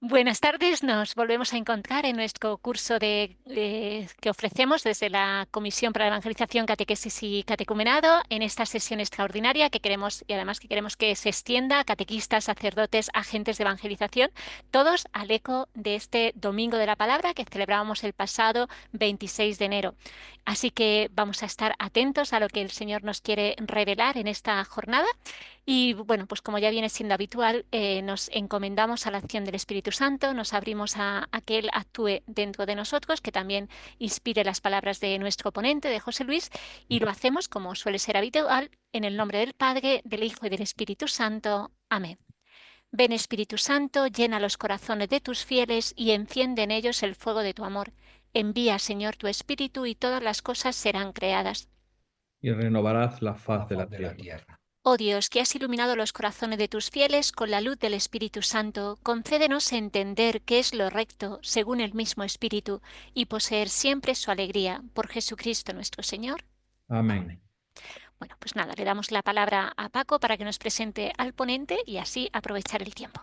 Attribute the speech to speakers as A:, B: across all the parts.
A: Buenas tardes, nos volvemos a encontrar en nuestro curso que ofrecemos desde la Comisión para la Evangelización, Catequesis y Catecumenado en esta sesión extraordinaria que queremos y además que queremos que se extienda a catequistas, sacerdotes, agentes de evangelización, todos al eco de este Domingo de la Palabra que celebrábamos el pasado 26 de enero. Así que vamos a estar atentos a lo que el Señor nos quiere revelar en esta jornada. Y bueno, pues como ya viene siendo habitual, nos encomendamos a la acción del Espíritu Santo, nos abrimos a que Él actúe dentro de nosotros, que también inspire las palabras de nuestro ponente, de José Luis, y lo hacemos como suele ser habitual, en el nombre del Padre, del Hijo y del Espíritu Santo. Amén. Ven Espíritu Santo, llena los corazones de tus fieles y enciende en ellos el fuego de tu amor. Envía, Señor, tu Espíritu y todas las cosas serán creadas.
B: Y renovarás la
C: La
B: faz de
C: faz
B: la
C: de la
B: tierra.
C: tierra.
A: Oh Dios, que has iluminado los corazones de tus fieles con la luz del Espíritu Santo, concédenos entender qué es lo recto según el mismo Espíritu y poseer siempre su alegría por Jesucristo nuestro Señor.
B: Amén.
C: Amén.
A: Bueno, pues nada, le damos la palabra a Paco para que nos presente al ponente y así aprovechar el tiempo.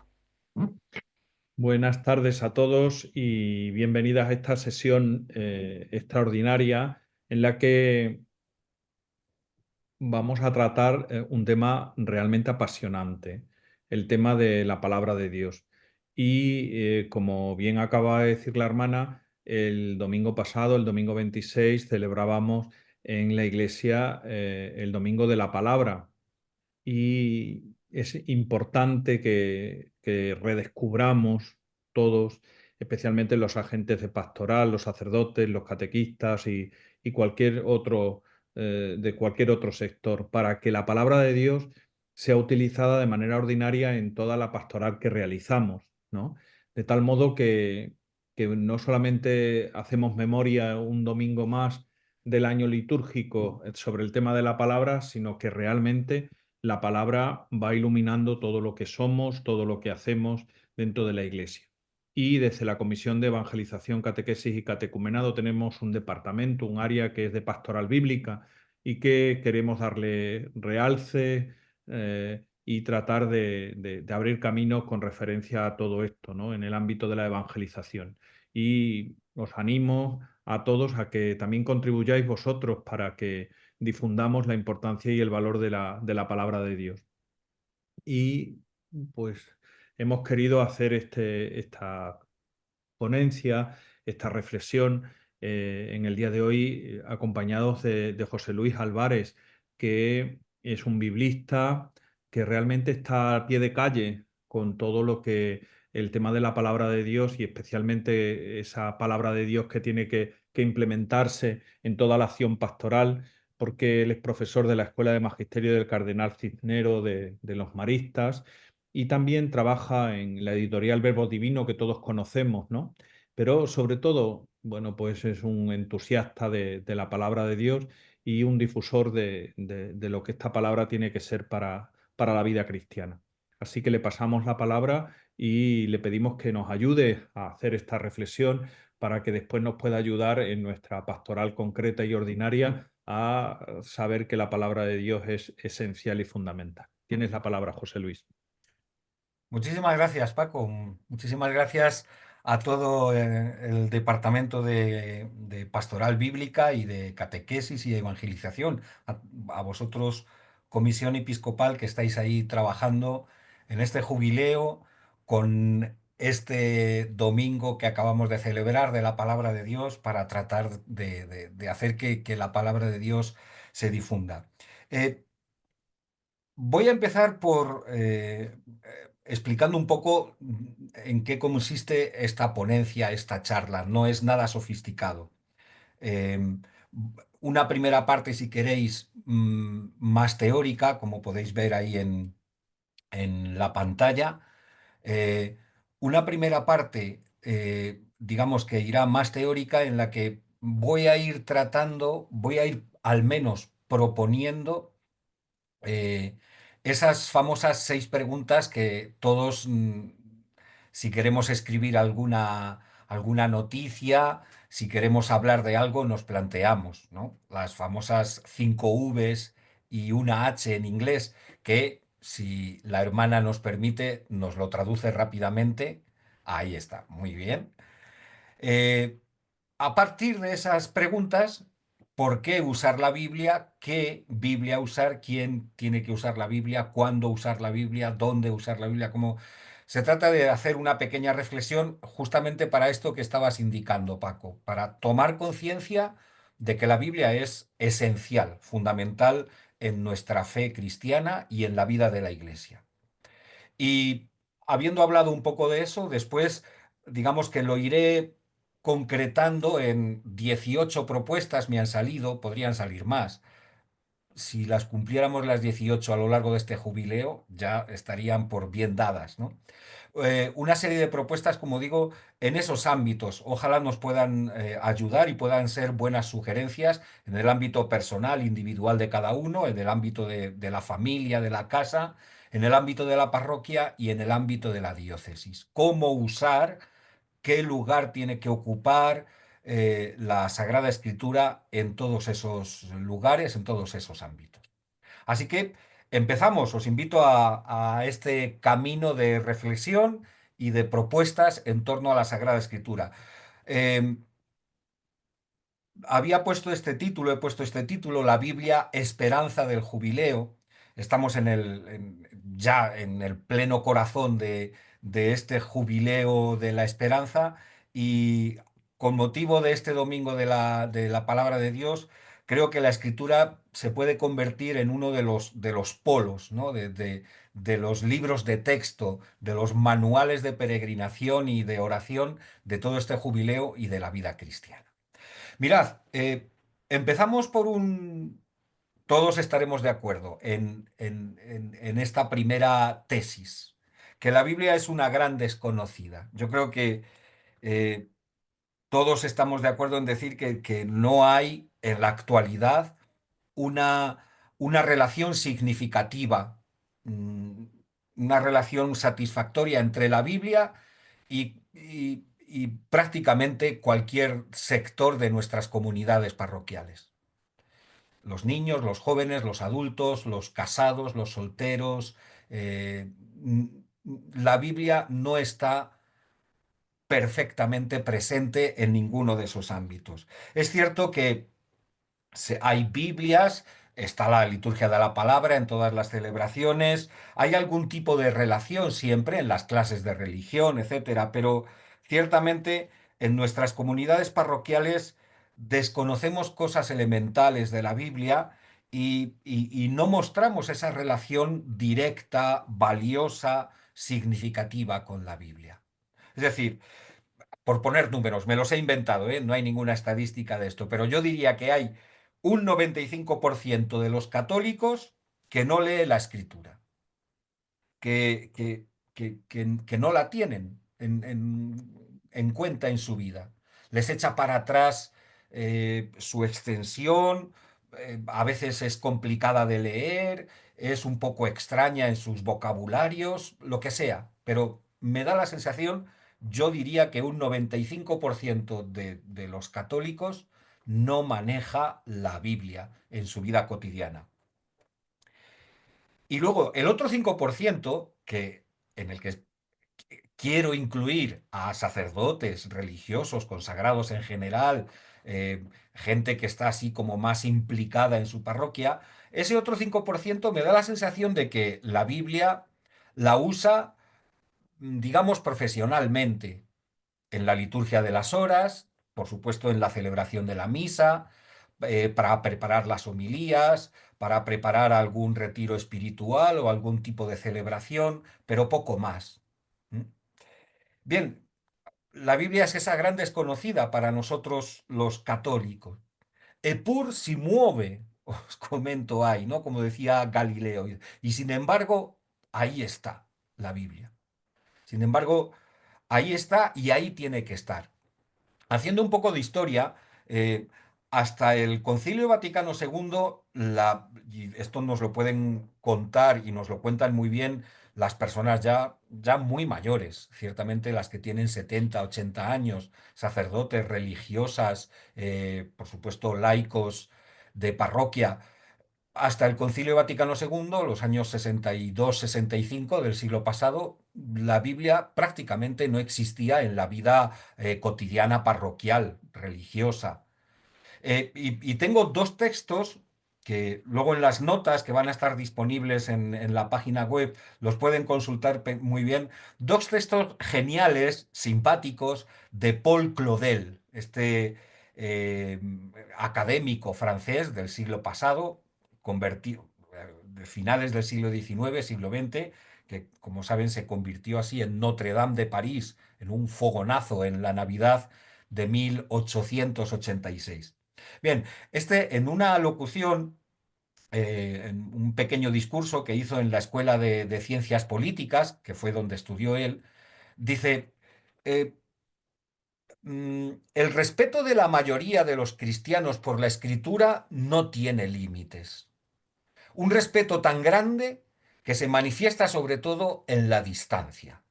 B: Buenas tardes a todos y bienvenidas a esta sesión extraordinaria en la que vamos a tratar un tema realmente apasionante, el tema de la palabra de Dios. Y como bien acaba de decir la hermana, el domingo pasado, el domingo 26, celebrábamos en la iglesia el Domingo de la Palabra. Y es importante que redescubramos todos, especialmente los agentes de pastoral, los sacerdotes, los catequistas y cualquier otro, de cualquier otro sector, para que la palabra de Dios sea utilizada de manera ordinaria en toda la pastoral que realizamos, ¿no? De tal modo que no solamente hacemos memoria un domingo más del año litúrgico sobre el tema de la palabra, sino que realmente la palabra va iluminando todo lo que somos, todo lo que hacemos dentro de la Iglesia. Y desde la Comisión de Evangelización, Catequesis y Catecumenado tenemos un departamento, un área que es de pastoral bíblica y que queremos darle realce y tratar de abrir caminos con referencia a todo esto, ¿no? En el ámbito de la evangelización. Y os animo a todos a que también contribuyáis vosotros para que difundamos la importancia y el valor de la palabra de Dios. Y pues hemos querido hacer esta ponencia, esta reflexión en el día de hoy, acompañados de José Luis Álvarez, que es un biblista que realmente está a pie de calle con todo lo que el tema de la palabra de Dios y especialmente esa palabra de Dios que tiene que implementarse en toda la acción pastoral, porque él es profesor de la Escuela de Magisterio del Cardenal Cisnero de los Maristas y también trabaja en la editorial Verbo Divino que todos conocemos, ¿no? Pero sobre todo, bueno, pues es un entusiasta de la palabra de Dios y un difusor de lo que esta palabra tiene que ser para la vida cristiana. Así que le pasamos la palabra y le pedimos que nos ayude a hacer esta reflexión para que después nos pueda ayudar en nuestra pastoral concreta y ordinaria a saber que la palabra de Dios es esencial y fundamental. Tienes la palabra, José Luis.
C: Muchísimas gracias, Paco. Muchísimas gracias a todo el Departamento de Pastoral Bíblica y de Catequesis y Evangelización, a vosotros, Comisión Episcopal, que estáis ahí trabajando en este jubileo con este domingo que acabamos de celebrar de la Palabra de Dios para tratar de hacer que la Palabra de Dios se difunda. Eh, Voy a empezar por explicando un poco en qué consiste esta ponencia, esta charla. No es nada sofisticado. Eh, una primera parte, si queréis, más teórica, como podéis ver ahí en la pantalla. Eh, una primera parte, digamos que irá más teórica, en la que voy a ir tratando, voy a ir al menos proponiendo eh, esas famosas 6 preguntas que todos, si queremos escribir alguna noticia, si queremos hablar de algo, nos planteamos, ¿no? Las famosas 5 Vs y una H en inglés, que si la hermana nos permite, nos lo traduce rápidamente Ahí está, muy bien. Eh, a partir de esas preguntas, ¿por qué usar la Biblia? ¿Qué Biblia usar? ¿Quién tiene que usar la Biblia? ¿Cuándo usar la Biblia? ¿Dónde usar la Biblia? ¿Cómo? Se trata de hacer una pequeña reflexión justamente para esto que estabas indicando, Paco, para tomar conciencia de que la Biblia es esencial, fundamental en nuestra fe cristiana y en la vida de la Iglesia. Y habiendo hablado un poco de eso, después, digamos que lo iré concretando en 18 propuestas, me han salido, podrían salir más. Si las cumpliéramos las 18 a lo largo de este jubileo, ya estarían por bien dadas, ¿no? Una serie de propuestas, como digo, en esos ámbitos. Ojalá nos puedan ayudar y puedan ser buenas sugerencias en el ámbito personal, individual de cada uno, en el ámbito de la familia, de la casa, en el ámbito de la parroquia y en el ámbito de la diócesis. Cómo usar, qué lugar tiene que ocupar la Sagrada Escritura en todos esos lugares, en todos esos ámbitos. Así que empezamos. Os invito a este camino de reflexión y de propuestas en torno a la Sagrada Escritura. Eh, Había puesto este título, he puesto este título, La Biblia, Esperanza del Jubileo. Estamos ya en el pleno corazón de este jubileo de la esperanza y con motivo de este domingo de la palabra de Dios, creo que la escritura se puede convertir en uno de los polos, ¿no? De los libros de texto, de los manuales de peregrinación y de oración de todo este jubileo y de la vida cristiana. Mirad, empezamos por un... Todos estaremos de acuerdo en esta primera tesis, que la Biblia es una gran desconocida. Yo creo que eh, todos estamos de acuerdo en decir que no hay en la actualidad una, una relación significativa, mm, una relación satisfactoria entre la Biblia y prácticamente cualquier sector de nuestras comunidades parroquiales. Los niños, los jóvenes, los adultos, los casados, los solteros. eh, mm, la Biblia no está perfectamente presente en ninguno de esos ámbitos. Es cierto que hay Biblias, está la liturgia de la palabra en todas las celebraciones, hay algún tipo de relación siempre en las clases de religión, etcétera, pero ciertamente en nuestras comunidades parroquiales desconocemos cosas elementales de la Biblia y no mostramos esa relación directa, valiosa, significativa con la Biblia. Es decir, por poner números, me los he inventado, ¿eh? No hay ninguna estadística de esto, pero yo diría que hay un 95% de los católicos que no lee la escritura, que no la tienen en cuenta en su vida. Les echa para atrás su extensión, a veces es complicada de leer, es un poco extraña en sus vocabularios, lo que sea, pero me da la sensación, yo diría que un 95% de los católicos no maneja la Biblia en su vida cotidiana. Y luego el otro 5% en el que quiero incluir a sacerdotes, religiosos, consagrados en general, gente que está así como más implicada en su parroquia, ese otro 5% me da la sensación de que la Biblia la usa, digamos, profesionalmente, en la liturgia de las horas, por supuesto en la celebración de la misa, para preparar las homilías, para preparar algún retiro espiritual o algún tipo de celebración, pero poco más. ¿Mm? Bien, la Biblia es esa gran desconocida para nosotros los católicos. Eppur si mueve, os comento ahí, ¿no? Como decía Galileo. Y sin embargo, ahí está la Biblia. Sin embargo, ahí está y ahí tiene que estar. Haciendo un poco de historia, eh, hasta el Concilio Vaticano II, y esto nos lo pueden contar y nos lo cuentan muy bien las personas ya muy mayores, ciertamente las que tienen 70, 80 años, sacerdotes, religiosas, por supuesto laicos de parroquia. hasta el Concilio Vaticano II, los años 62-65 del siglo pasado, la Biblia prácticamente no existía en la vida cotidiana parroquial, religiosa. Y tengo dos textos que luego en las notas que van a estar disponibles en la página web los pueden consultar muy bien. Dos textos geniales, simpáticos, de Paul Claudel, eh, académico francés del siglo pasado, convertido, de finales del siglo XIX, siglo XX, que como saben se convirtió así en Notre Dame de París, en un fogonazo en la Navidad de 1886. Bien, en una locución, en un pequeño discurso que hizo en la Escuela de Ciencias Políticas, que fue donde estudió él, dice, eh, el respeto de la mayoría de los cristianos por la escritura no tiene límites. Un respeto tan grande que se manifiesta sobre todo en la distancia.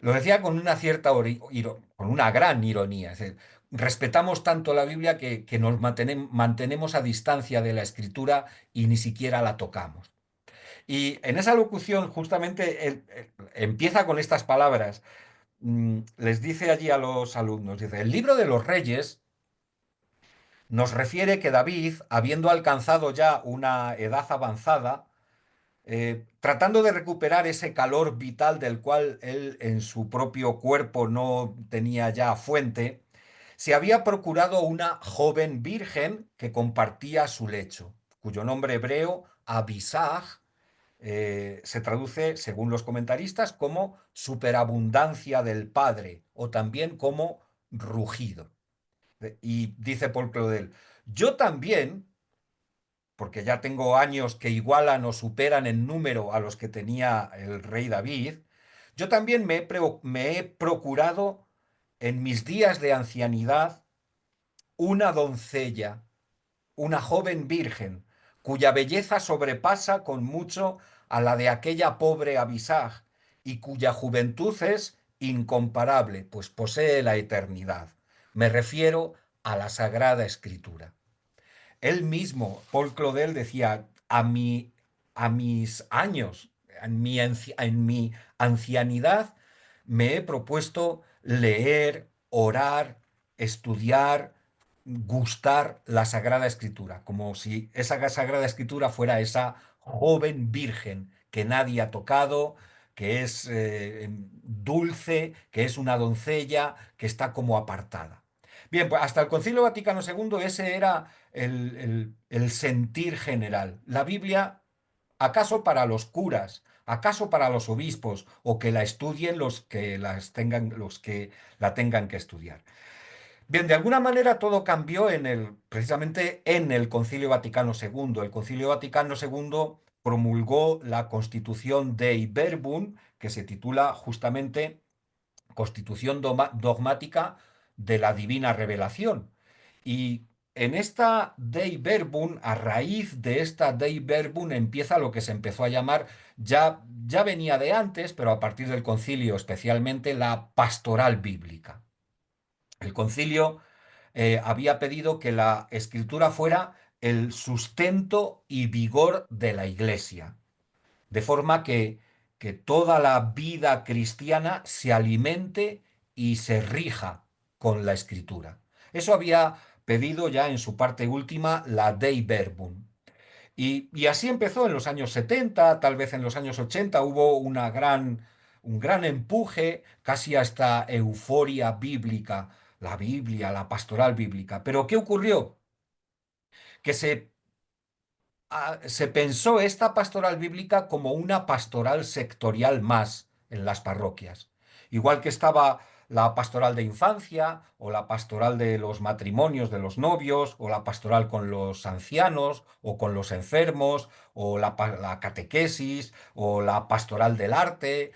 C: Lo decía con una cierta, con una gran ironía. Es decir, respetamos tanto la Biblia que nos mantenemos a distancia de la Escritura y ni siquiera la tocamos. Y en esa locución justamente empieza con estas palabras. Les dice allí a los alumnos, dice, el libro de los Reyes nos refiere que David, habiendo alcanzado ya una edad avanzada, tratando de recuperar ese calor vital del cual él en su propio cuerpo no tenía ya fuente, se había procurado una joven virgen que compartía su lecho, cuyo nombre hebreo, Abisag, se traduce, según los comentaristas, como superabundancia del Padre o también como rugido. Y dice Paul Claudel, yo también, porque ya tengo años que igualan o superan en número a los que tenía el rey David, yo también me he procurado en mis días de ancianidad una doncella, una joven virgen, cuya belleza sobrepasa con mucho a la de aquella pobre Abisag y cuya juventud es incomparable, pues posee la eternidad. Me refiero a la Sagrada Escritura. Él mismo, Paul Claudel, decía, a mis años, en mi ancianidad, me he propuesto leer, orar, estudiar, gustar la Sagrada Escritura, como si esa Sagrada Escritura fuera esa joven virgen que nadie ha tocado, que es dulce, que es una doncella, que está como apartada. Bien, pues hasta el Concilio Vaticano II ese era el sentir general. La Biblia, ¿acaso para los curas? ¿Acaso para los obispos? O que la estudien los que la tengan que estudiar. Bien, de alguna manera todo cambió precisamente en el Concilio Vaticano II. El Concilio Vaticano II promulgó la Constitución Dei Verbum, que se titula justamente Constitución Dogmática de la Divina Revelación. Y en esta Dei Verbum, a raíz de esta Dei Verbum, empieza lo que se empezó a llamar, ya venía de antes, pero a partir del concilio especialmente, la pastoral bíblica. El concilio había pedido que la escritura fuera el sustento y vigor de la iglesia, de forma que toda la vida cristiana se alimente y se rija con la escritura. Eso había pedido ya en su parte última la Dei Verbum. Y así empezó en los años 70, tal vez en los años 80 hubo un gran empuje, casi hasta euforia bíblica, la Biblia, la pastoral bíblica. Pero ¿qué ocurrió? Que se pensó esta pastoral bíblica como una pastoral sectorial más en las parroquias. Igual que estaba la pastoral de infancia, o la pastoral de los matrimonios de los novios, o la pastoral con los ancianos, o con los enfermos, o la catequesis, o la pastoral del arte.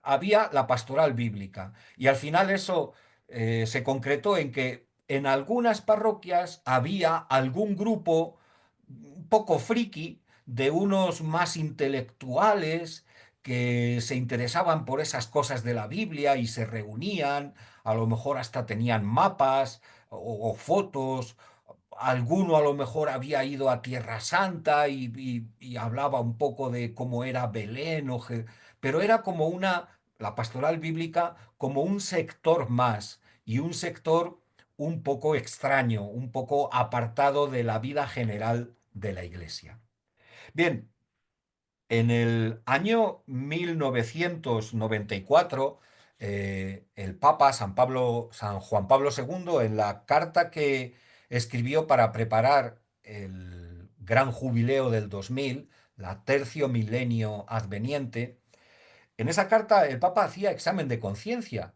C: Había la pastoral bíblica. Y al final eso se concretó en que en algunas parroquias había algún grupo un poco friki de unos más intelectuales que se interesaban por esas cosas de la Biblia y se reunían, a lo mejor hasta tenían mapas o fotos alguno a lo mejor había ido a Tierra Santa y hablaba un poco de cómo era Belén, pero era como la pastoral bíblica, como un sector más y un sector un poco extraño, un poco apartado de la vida general de la Iglesia. Bien, en el año 1994, el Papa San Juan Pablo II, en la carta que escribió para preparar el gran jubileo del 2000, la Tercio Milenio Adveniente, en esa carta el Papa hacía examen de conciencia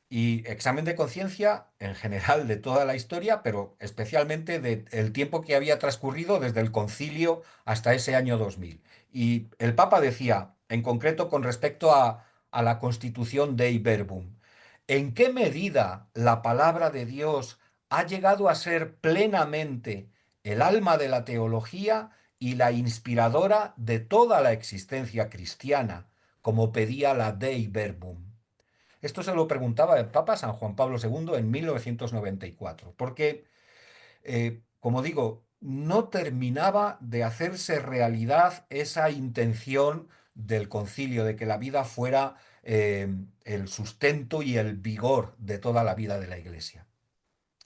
C: y examen de conciencia en general de toda la historia, pero especialmente del tiempo que había transcurrido desde el concilio hasta ese año 2000. Y el Papa decía, en concreto con respecto a la Constitución Dei Verbum, ¿en qué medida la palabra de Dios ha llegado a ser plenamente el alma de la teología y la inspiradora de toda la existencia cristiana, como pedía la Dei Verbum? Esto se lo preguntaba el Papa San Juan Pablo II en 1994, porque, como digo, no terminaba de hacerse realidad esa intención del concilio de que la vida fuera el sustento y el vigor de toda la vida de la Iglesia.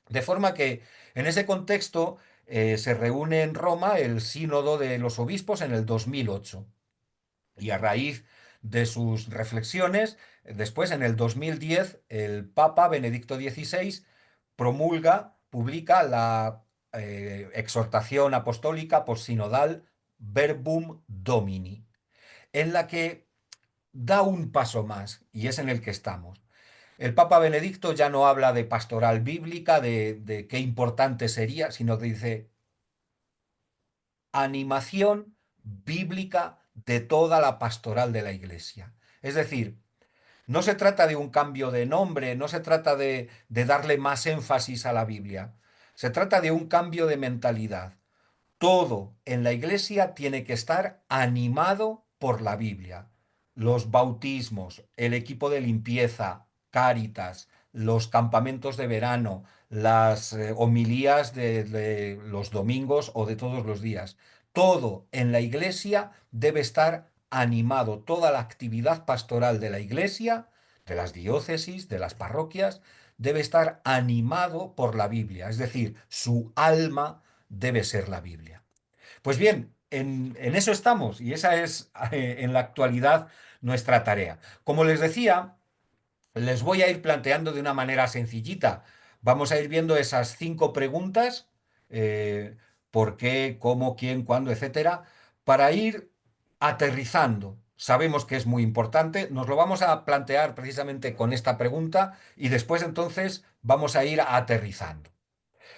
C: De forma que en ese contexto se reúne en Roma el Sínodo de los Obispos en el 2008. Y a raíz de sus reflexiones, después en el 2010, el Papa Benedicto XVI publica la exhortación apostólica postsinodal Verbum Domini, en la que da un paso más, y es en el que estamos. El Papa Benedicto ya no habla de pastoral bíblica, de qué importante sería, sino que dice animación bíblica de toda la pastoral de la Iglesia. Es decir, no se trata de un cambio de nombre, no se trata de darle más énfasis a la Biblia, se trata de un cambio de mentalidad. Todo en la iglesia tiene que estar animado por la Biblia. Los bautismos, el equipo de limpieza, Cáritas, los campamentos de verano, las homilías de los domingos o de todos los días. Todo en la iglesia debe estar animado. Toda la actividad pastoral de la iglesia, de las diócesis, de las parroquias, debe estar animado por la Biblia. Es decir, su alma debe ser la Biblia. Pues bien, en eso estamos y esa es en la actualidad nuestra tarea. Como les decía, les voy a ir planteando de una manera sencillita. Vamos a ir viendo esas 5 preguntas, por qué, cómo, quién, cuándo, etcétera, para ir aterrizando. Sabemos que es muy importante, nos lo vamos a plantear precisamente con esta pregunta y después entonces vamos a ir aterrizando.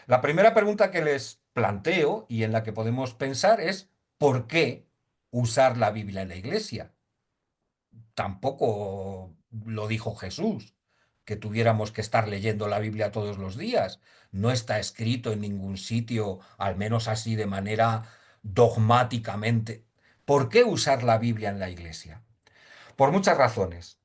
C: La primera pregunta que les planteo y en la que podemos pensar es ¿por qué usar la Biblia en la iglesia? Tampoco lo dijo Jesús, que tuviéramos que estar leyendo la Biblia todos los días. No está escrito en ningún sitio, al menos así de manera dogmáticamente. ¿Por qué usar la Biblia en la iglesia? Por muchas razones.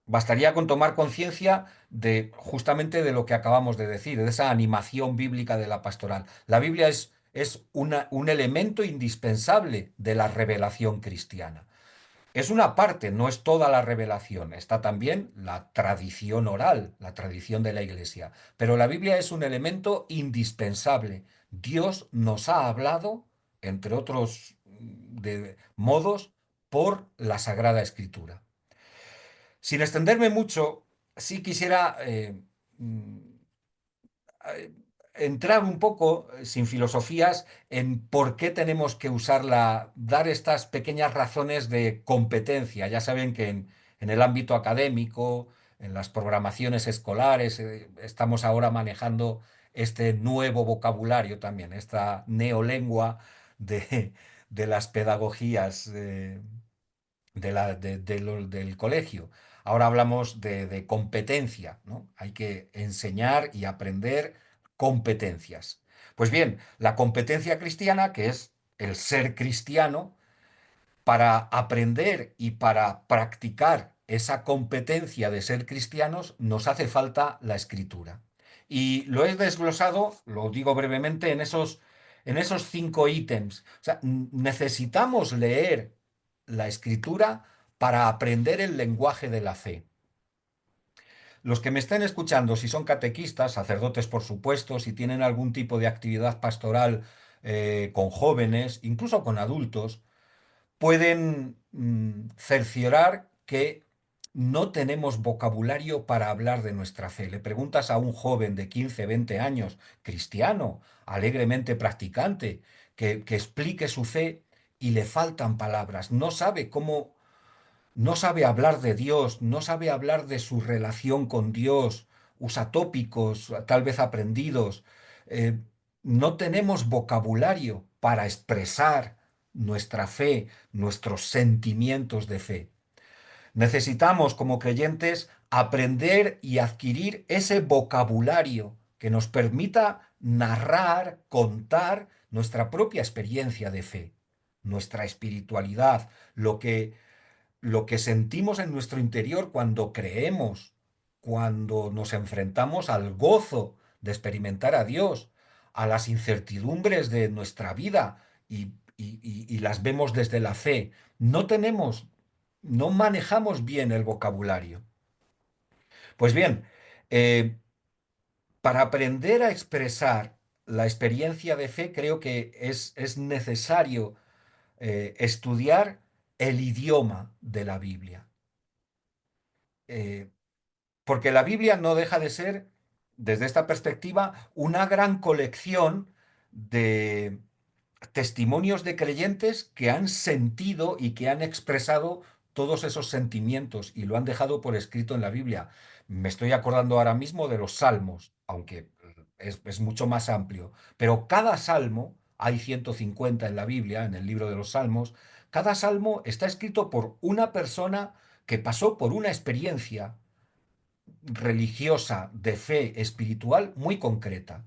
C: Bastaría con tomar conciencia de justamente de lo que acabamos de decir, de esa animación bíblica de la pastoral. La Biblia es un elemento indispensable de la revelación cristiana. Es una parte, no es toda la revelación. Está también la tradición oral, la tradición de la Iglesia. Pero la Biblia es un elemento indispensable. Dios nos ha hablado, entre otros modos, por la Sagrada Escritura. Sin extenderme mucho, sí quisiera mm, eh, entrar un poco, sin filosofías, en por qué tenemos que usarla, dar estas pequeñas razones de competencia. Ya saben que en el ámbito académico, en las programaciones escolares, estamos ahora manejando este nuevo vocabulario también, esta neolengua de las pedagogías. Del colegio. Ahora hablamos de competencia, ¿no? Hay que enseñar y aprender competencias. Pues bien, la competencia cristiana, que es el ser cristiano, para aprender y para practicar esa competencia de ser cristianos, nos hace falta la escritura. Y lo he desglosado, lo digo brevemente, en esos 5 ítems. O sea, necesitamos leer la escritura para aprender el lenguaje de la fe. Los que me estén escuchando, si son catequistas, sacerdotes por supuesto, si tienen algún tipo de actividad pastoral con jóvenes, incluso con adultos, pueden cerciorar que no tenemos vocabulario para hablar de nuestra fe. Le preguntas a un joven de 15, 20 años, cristiano, alegremente practicante, que explique su fe y le faltan palabras. No sabe hablar de Dios, no sabe hablar de su relación con Dios, usa tópicos tal vez aprendidos. Eh, no tenemos vocabulario para expresar nuestra fe, nuestros sentimientos de fe. Necesitamos, como creyentes, aprender y adquirir ese vocabulario que nos permita narrar, contar nuestra propia experiencia de fe, nuestra espiritualidad, lo que sentimos en nuestro interior cuando creemos, cuando nos enfrentamos al gozo de experimentar a Dios, a las incertidumbres de nuestra vida y las vemos desde la fe. No manejamos bien el vocabulario. Pues bien, eh, para aprender a expresar la experiencia de fe, creo que es necesario estudiar el idioma de la Biblia. Eh, Porque la Biblia no deja de ser, desde esta perspectiva, una gran colección de testimonios de creyentes que han sentido y que han expresado todos esos sentimientos y lo han dejado por escrito en la Biblia. Me estoy acordando ahora mismo de los salmos, aunque es mucho más amplio, pero cada salmo, hay 150 en la Biblia, en el libro de los salmos, cada salmo está escrito por una persona que pasó por una experiencia religiosa de fe espiritual muy concreta.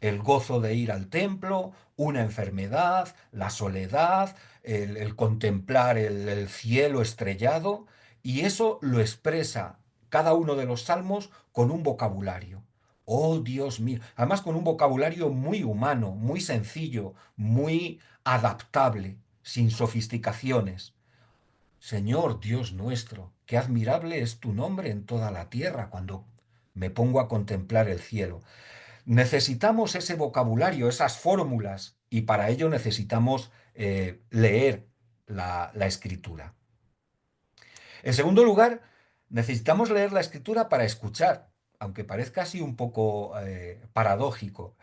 C: El gozo de ir al templo, una enfermedad, la soledad, el contemplar el cielo estrellado, y eso lo expresa cada uno de los salmos con un vocabulario. Oh Dios mío, además con un vocabulario muy humano, muy sencillo, muy adaptable, sin sofisticaciones. Señor Dios nuestro, qué admirable es tu nombre en toda la tierra cuando me pongo a contemplar el cielo. Necesitamos ese vocabulario, esas fórmulas, y para ello necesitamos leer la escritura. En segundo lugar, necesitamos leer la escritura para escuchar, aunque parezca así un poco paradójico.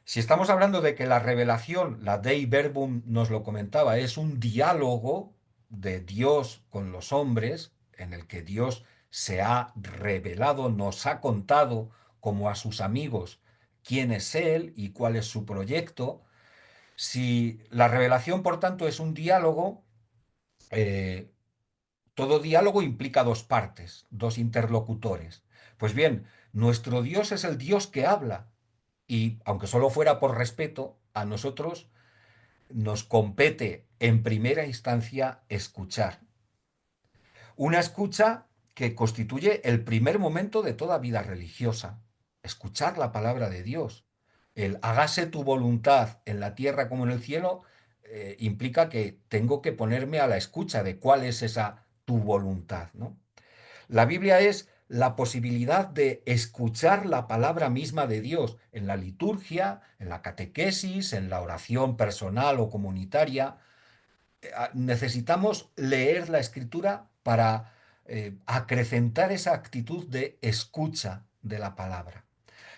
C: Si estamos hablando de que la revelación, la Dei Verbum nos lo comentaba, es un diálogo de Dios con los hombres, en el que Dios se ha revelado, nos ha contado como a sus amigos quién es Él y cuál es su proyecto. Si la revelación, por tanto, es un diálogo, eh, todo diálogo implica dos partes, dos interlocutores. Pues bien, nuestro Dios es el Dios que habla y, aunque solo fuera por respeto, a nosotros nos compete en primera instancia escuchar. Una escucha que constituye el primer momento de toda vida religiosa. Escuchar la palabra de Dios. El hágase tu voluntad en la tierra como en el cielo implica que tengo que ponerme a la escucha de cuál es esa tu voluntad, ¿no? La Biblia es la posibilidad de escuchar la palabra misma de Dios en la liturgia, en la catequesis, en la oración personal o comunitaria. Necesitamos leer la escritura para acrecentar esa actitud de escucha de la palabra.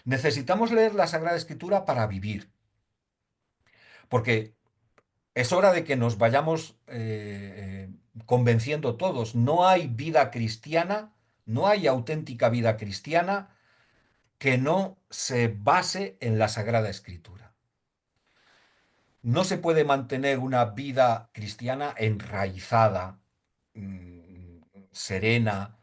C: Necesitamos leer la Sagrada Escritura para vivir, porque es hora de que nos vayamos convenciendo todos. No hay vida cristiana, no hay auténtica vida cristiana que no se base en la Sagrada Escritura. No se puede mantener una vida cristiana enraizada, serena,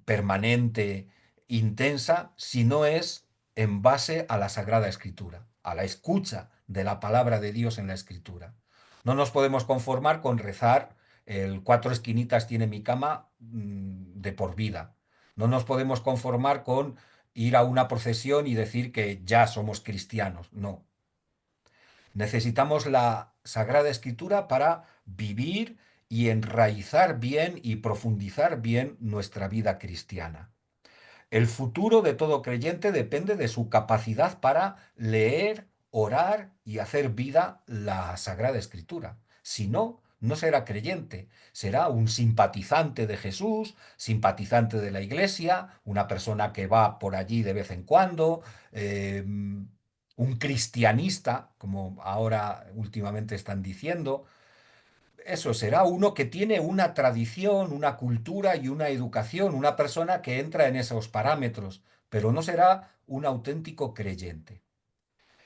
C: permanente, intensa, si no es en base a la Sagrada Escritura, a la escucha de la palabra de Dios en la Escritura. No nos podemos conformar con rezar el cuatro esquinitas tiene mi cama de por vida. No nos podemos conformar con ir a una procesión y decir que ya somos cristianos. No. Necesitamos la Sagrada Escritura para vivir y enraizar bien y profundizar bien nuestra vida cristiana. El futuro de todo creyente depende de su capacidad para leer, orar y hacer vida la Sagrada Escritura. Si no, no será creyente, será un simpatizante de Jesús, simpatizante de la Iglesia, una persona que va por allí de vez en cuando, un cristianista, como ahora últimamente están diciendo. Eso será uno que tiene una tradición, una cultura y una educación, una persona que entra en esos parámetros, pero no será un auténtico creyente.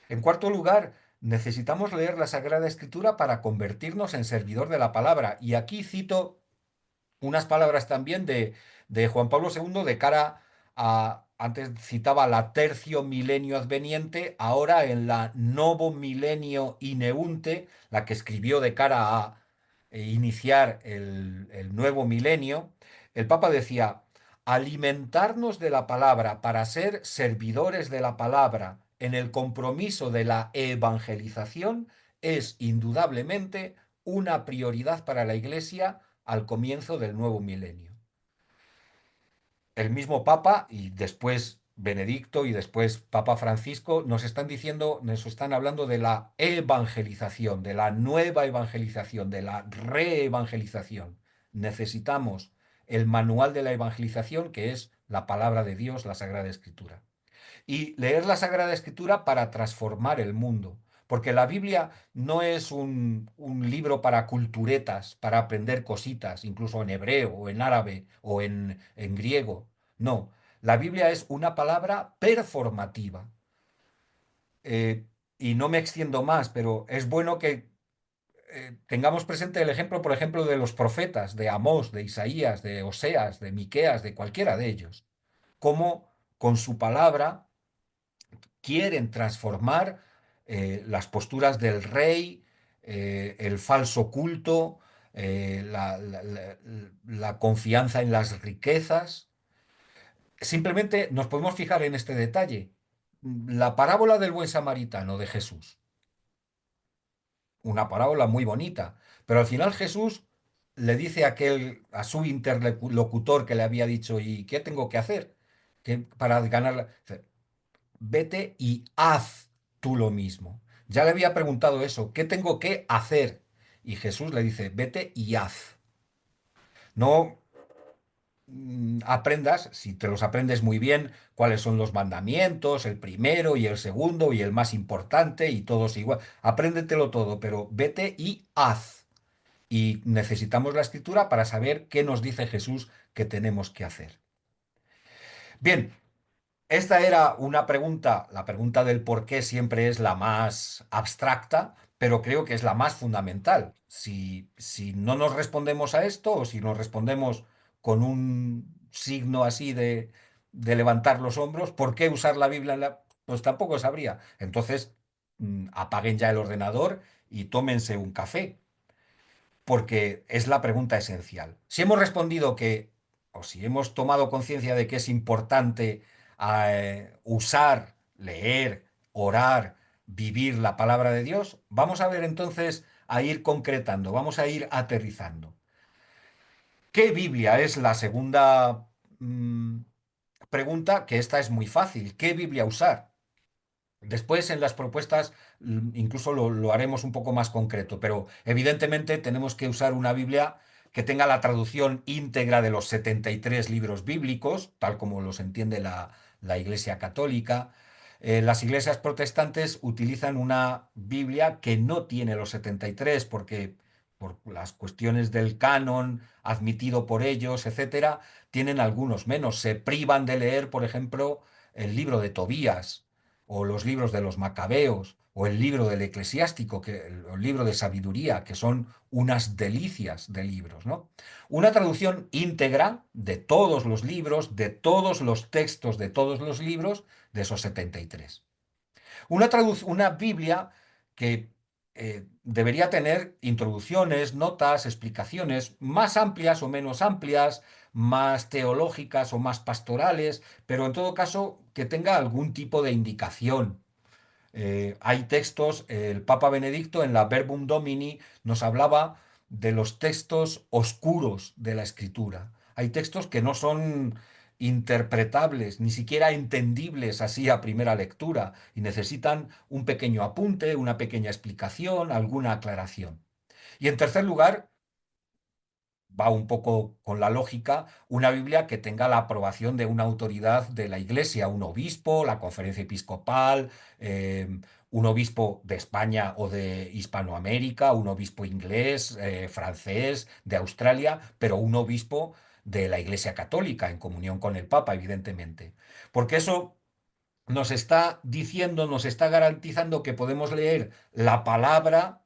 C: En cuarto lugar, necesitamos leer la Sagrada Escritura para convertirnos en servidor de la palabra. Y aquí cito unas palabras también de Juan Pablo II de cara a, antes citaba la tercio milenio adveniente, ahora en la novo milenio ineunte, la que escribió de cara a iniciar el nuevo milenio, el Papa decía, alimentarnos de la palabra para ser servidores de la palabra en el compromiso de la evangelización es indudablemente una prioridad para la Iglesia al comienzo del nuevo milenio. El mismo Papa y después Benedicto y después Papa Francisco nos están diciendo, nos están hablando de la evangelización, de la nueva evangelización, de la reevangelización. Necesitamos el manual de la evangelización, que es la palabra de Dios, la Sagrada Escritura. Y leer la Sagrada Escritura para transformar el mundo. Porque la Biblia no es un libro para culturetas, para aprender cositas, incluso en hebreo o en árabe o en griego. No, la Biblia es una palabra performativa. Eh, y no me extiendo más, pero es bueno que tengamos presente el ejemplo, por ejemplo, de los profetas, de Amós, de Isaías, de Oseas, de Miqueas, de cualquiera de ellos. Cómo con su palabra quieren transformar las posturas del rey, el falso culto, la confianza en las riquezas. Simplemente nos podemos fijar en este detalle. La parábola del buen samaritano de Jesús, una parábola muy bonita, pero al final Jesús le dice a su interlocutor que le había dicho, ¿y qué tengo que hacer? Para ganar? Vete y haz tú lo mismo. Ya le había preguntado eso, ¿qué tengo que hacer? Y Jesús le dice, vete y haz. No aprendas, si te los aprendes muy bien, cuáles son los mandamientos, el primero y el segundo y el más importante y todos igual. Apréndetelo todo, pero vete y haz. Y necesitamos la escritura para saber qué nos dice Jesús que tenemos que hacer. Bien, esta era una pregunta, la pregunta del por qué siempre es la más abstracta, pero creo que es la más fundamental. Si no nos respondemos a esto o si nos respondemos con un signo así de levantar los hombros, ¿por qué usar la Biblia? Pues tampoco sabría. Entonces, apaguen ya el ordenador y tómense un café porque es la pregunta esencial. Si hemos respondido que, o si hemos tomado conciencia de que es importante usar, leer, orar, vivir la palabra de Dios, vamos a ver entonces a ir concretando, vamos a ir aterrizando. ¿Qué Biblia es la segunda pregunta? Que esta es muy fácil. ¿Qué Biblia usar? Después en las propuestas incluso lo haremos un poco más concreto, pero evidentemente tenemos que usar una Biblia que tenga la traducción íntegra de los 73 libros bíblicos, tal como los entiende la Iglesia Católica. Las iglesias protestantes utilizan una Biblia que no tiene los 73 porque por las cuestiones del canon admitido por ellos, etcétera, tienen algunos menos. Se privan de leer, por ejemplo, el libro de Tobías o los libros de los Macabeos, o el libro del Eclesiástico, el libro de sabiduría, que son unas delicias de libros, ¿no? Una traducción íntegra de todos los libros, de todos los textos de todos los libros, de esos 73. Una Biblia que debería tener introducciones, notas, explicaciones más amplias o menos amplias, más teológicas o más pastorales, pero en todo caso que tenga algún tipo de indicación. Hay textos, el Papa Benedicto en la Verbum Domini nos hablaba de los textos oscuros de la Escritura. Hay textos que no son interpretables, ni siquiera entendibles así a primera lectura, y necesitan un pequeño apunte, una pequeña explicación, alguna aclaración. Y en tercer lugar, va un poco con la lógica, una Biblia que tenga la aprobación de una autoridad de la Iglesia, un obispo, la conferencia episcopal, un obispo de España o de Hispanoamérica, un obispo inglés, francés, de Australia, pero un obispo de la Iglesia Católica, en comunión con el Papa, evidentemente. Porque eso nos está diciendo, nos está garantizando que podemos leer la palabra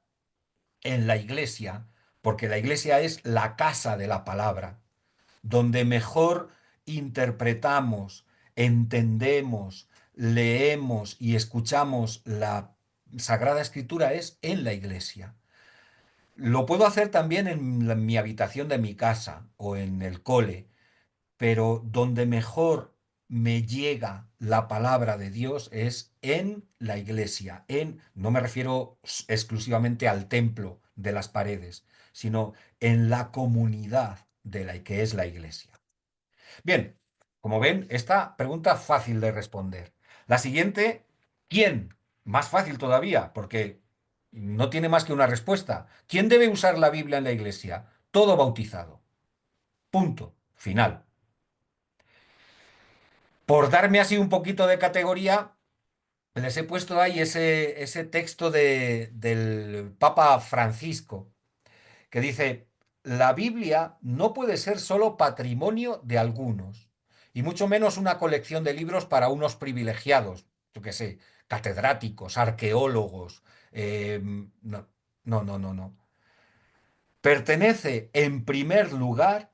C: en la iglesia, porque la iglesia es la casa de la palabra, donde mejor interpretamos, entendemos, leemos y escuchamos la Sagrada Escritura es en la iglesia. Lo puedo hacer también en mi habitación de mi casa o en el cole, pero donde mejor me llega la palabra de Dios es en la iglesia, no me refiero exclusivamente al templo de las paredes, sino en la comunidad de la que es la iglesia. Bien, como ven, esta pregunta fácil de responder. La siguiente, ¿quién? Más fácil todavía, porque no tiene más que una respuesta. ¿Quién debe usar la Biblia en la iglesia? Todo bautizado. Punto. Final. Por darme así un poquito de categoría, les he puesto ahí ese texto del Papa Francisco, que dice, la Biblia no puede ser solo patrimonio de algunos, y mucho menos una colección de libros para unos privilegiados, yo qué sé, catedráticos, arqueólogos. No, no, no, no, no. Pertenece en primer lugar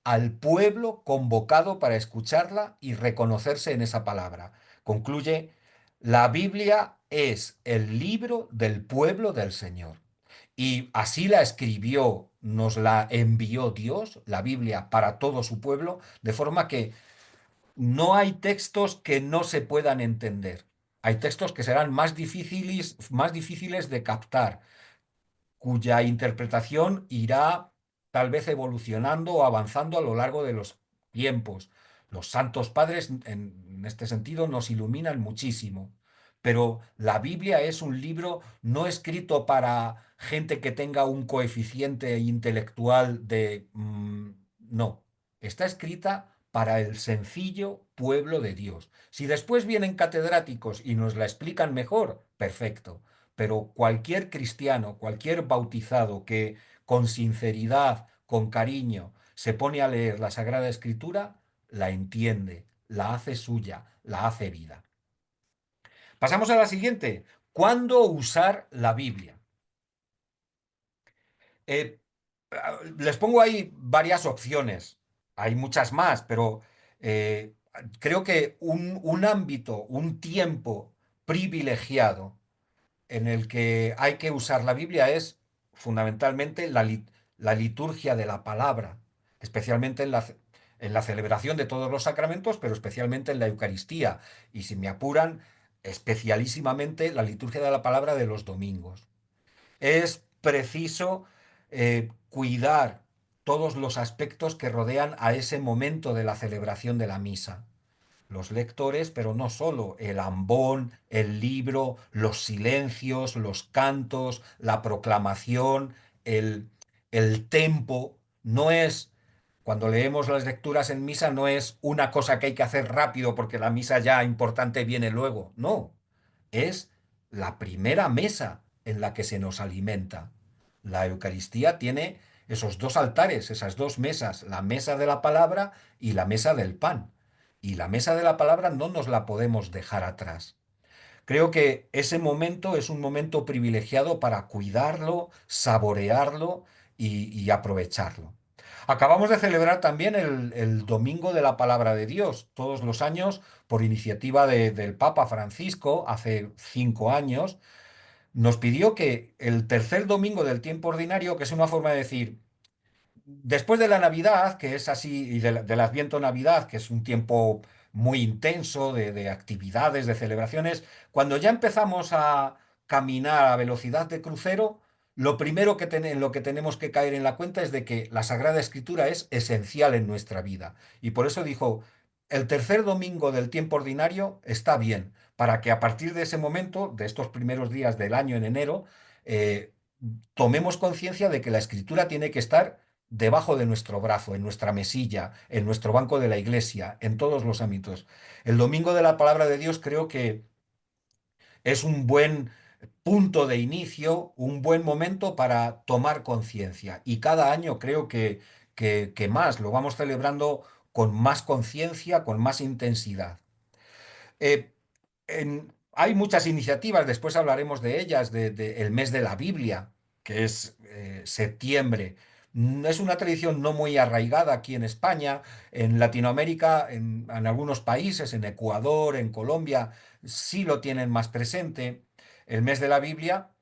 C: al pueblo convocado para escucharla y reconocerse en esa palabra. Concluye, la Biblia es el libro del pueblo del Señor. Y así la escribió, nos la envió Dios, la Biblia, para todo su pueblo, de forma que no hay textos que no se puedan entender. Hay textos que serán más difíciles de captar, cuya interpretación irá tal vez evolucionando o avanzando a lo largo de los tiempos. Los santos padres en este sentido nos iluminan muchísimo, pero la Biblia es un libro no escrito para gente que tenga un coeficiente intelectual de... no, está escrita para el sencillo pueblo de Dios. Si después vienen catedráticos y nos la explican mejor, perfecto, pero cualquier cristiano, cualquier bautizado que con sinceridad, con cariño, se pone a leer la Sagrada Escritura, la entiende, la hace suya, la hace vida. Pasamos a la siguiente. ¿Cuándo usar la Biblia? Eh, Les pongo ahí varias opciones. Hay muchas más, pero eh, creo que un ámbito, un tiempo privilegiado en el que hay que usar la Biblia es fundamentalmente la liturgia de la palabra, especialmente en la celebración de todos los sacramentos, pero especialmente en la Eucaristía. Y si me apuran, especialísimamente la liturgia de la palabra de los domingos. Es preciso cuidar todos los aspectos que rodean a ese momento de la celebración de la misa los lectores, pero no solo, el ambón, el libro, los silencios, los cantos, la proclamación, el tempo, no es, cuando leemos las lecturas en misa, no es una cosa que hay que hacer rápido porque la misa ya importante viene luego, no, es la primera mesa en la que se nos alimenta. La Eucaristía tiene esos dos altares, esas dos mesas, la mesa de la palabra y la mesa del pan. Y la mesa de la palabra no nos la podemos dejar atrás. Creo que ese momento es un momento privilegiado para cuidarlo, saborearlo y aprovecharlo. Acabamos de celebrar también el Domingo de la Palabra de Dios, todos los años, por iniciativa del Papa Francisco, hace 5 años, nos pidió que el tercer domingo del tiempo ordinario, que es una forma de decir, después de la Navidad, que es así, y del Adviento Navidad, que es un tiempo muy intenso de actividades, de celebraciones, cuando ya empezamos a caminar a velocidad de crucero, lo primero en lo que tenemos que caer en la cuenta es de que la Sagrada Escritura es esencial en nuestra vida. Y por eso dijo, el tercer domingo del tiempo ordinario está bien, para que a partir de ese momento, de estos primeros días del año en enero, eh, tomemos conciencia de que la Escritura tiene que estar debajo de nuestro brazo, en nuestra mesilla, en nuestro banco de la iglesia, en todos los ámbitos. El domingo de la palabra de Dios creo que es un buen punto de inicio, un buen momento para tomar conciencia. Y cada año creo que más, lo vamos celebrando con más conciencia, con más intensidad. Eh, Hay muchas iniciativas, después hablaremos de ellas, el mes de la Biblia, que es septiembre. Es una tradición no muy arraigada aquí en España, en Latinoamérica, en algunos países, en Ecuador, en Colombia, sí lo tienen más presente. El mes de la Biblia,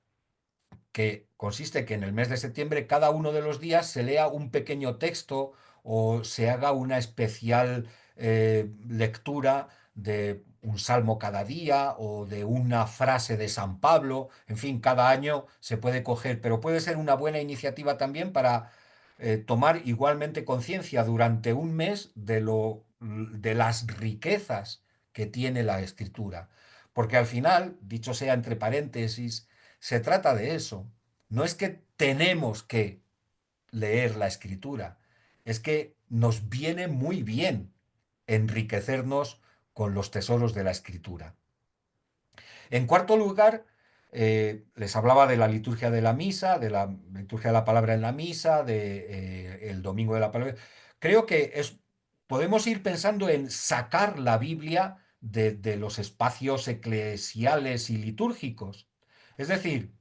C: que consiste que en el mes de septiembre cada uno de los días se lea un pequeño texto o se haga una especial lectura de un salmo cada día o de una frase de San Pablo. En fin, cada año se puede coger, pero puede ser una buena iniciativa también para tomar igualmente conciencia durante un mes de las riquezas que tiene la escritura. Porque al final, dicho sea entre paréntesis, se trata de eso. No es que tenemos que leer la escritura, es que nos viene muy bien enriquecernos con los tesoros de la escritura. En cuarto lugar, les hablaba de la liturgia de la misa, de la liturgia de la palabra en la misa, de, el domingo de la palabra. Creo que podemos ir pensando en sacar la Biblia de los espacios eclesiales y litúrgicos. Es decir,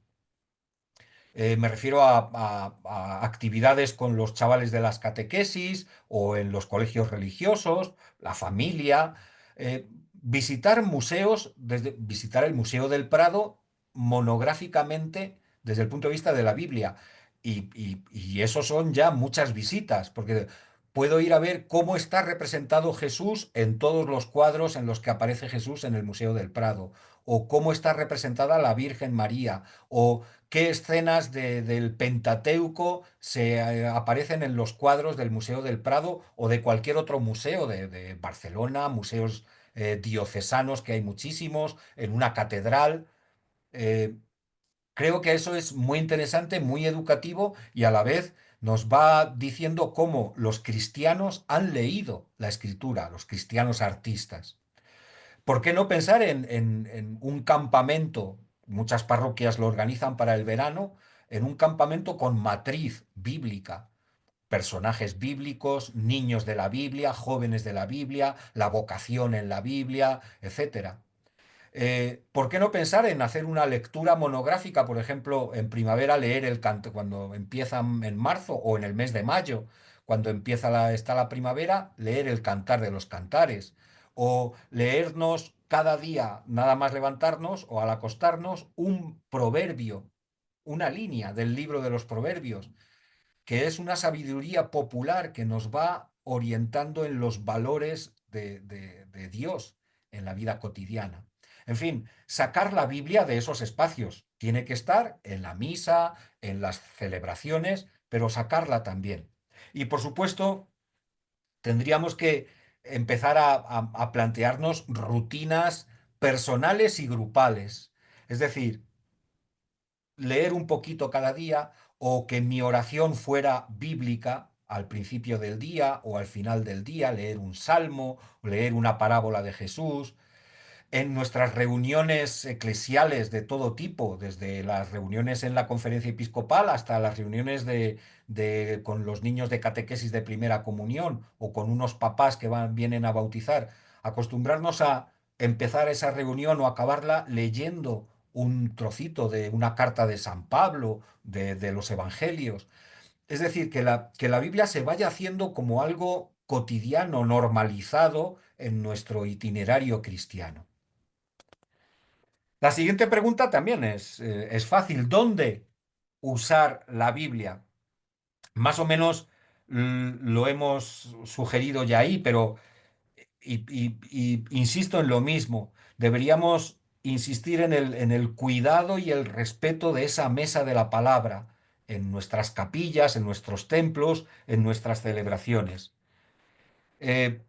C: me refiero a actividades con los chavales de las catequesis o en los colegios religiosos, la familia, visitar museos, visitar el Museo del Prado monográficamente desde el punto de vista de la Biblia. Y eso son ya muchas visitas, porque puedo ir a ver cómo está representado Jesús en todos los cuadros en los que aparece Jesús en el Museo del Prado, o cómo está representada la Virgen María, o qué escenas del Pentateuco se aparecen en los cuadros del Museo del Prado o de cualquier otro museo de Barcelona, museos diocesanos que hay muchísimos, en una catedral. Eh, Creo que eso es muy interesante, muy educativo y a la vez nos va diciendo cómo los cristianos han leído la escritura, los cristianos artistas. ¿Por qué no pensar en un campamento? Muchas parroquias lo organizan para el verano, en un campamento con matriz bíblica, personajes bíblicos, niños de la Biblia, jóvenes de la Biblia, la vocación en la Biblia, etcétera. ¿Por qué no pensar en hacer una lectura monográfica, por ejemplo, en primavera leer el canto cuando empiezan en marzo o en el mes de mayo, cuando está la primavera, leer el Cantar de los Cantares o leernos cada día, nada más levantarnos o al acostarnos, un proverbio, una línea del libro de los proverbios, que es una sabiduría popular que nos va orientando en los valores de Dios en la vida cotidiana. En fin, sacar la Biblia de esos espacios. Tiene que estar en la misa, en las celebraciones, pero sacarla también. Y por supuesto, tendríamos que empezar a plantearnos rutinas personales y grupales. Es decir, leer un poquito cada día o que mi oración fuera bíblica al principio del día o al final del día, leer un salmo, leer una parábola de Jesús, en nuestras reuniones eclesiales de todo tipo, desde las reuniones en la conferencia episcopal hasta las reuniones con los niños de catequesis de primera comunión o con unos papás que vienen a bautizar, acostumbrarnos a empezar esa reunión o acabarla leyendo un trocito de una carta de San Pablo, de los evangelios. Es decir, que la Biblia se vaya haciendo como algo cotidiano, normalizado en nuestro itinerario cristiano. La siguiente pregunta también es fácil. ¿Dónde usar la Biblia? Más o menos lo hemos sugerido ya ahí, pero y insisto en lo mismo. Deberíamos insistir en el cuidado y el respeto de esa mesa de la palabra en nuestras capillas, en nuestros templos, en nuestras celebraciones. Eh,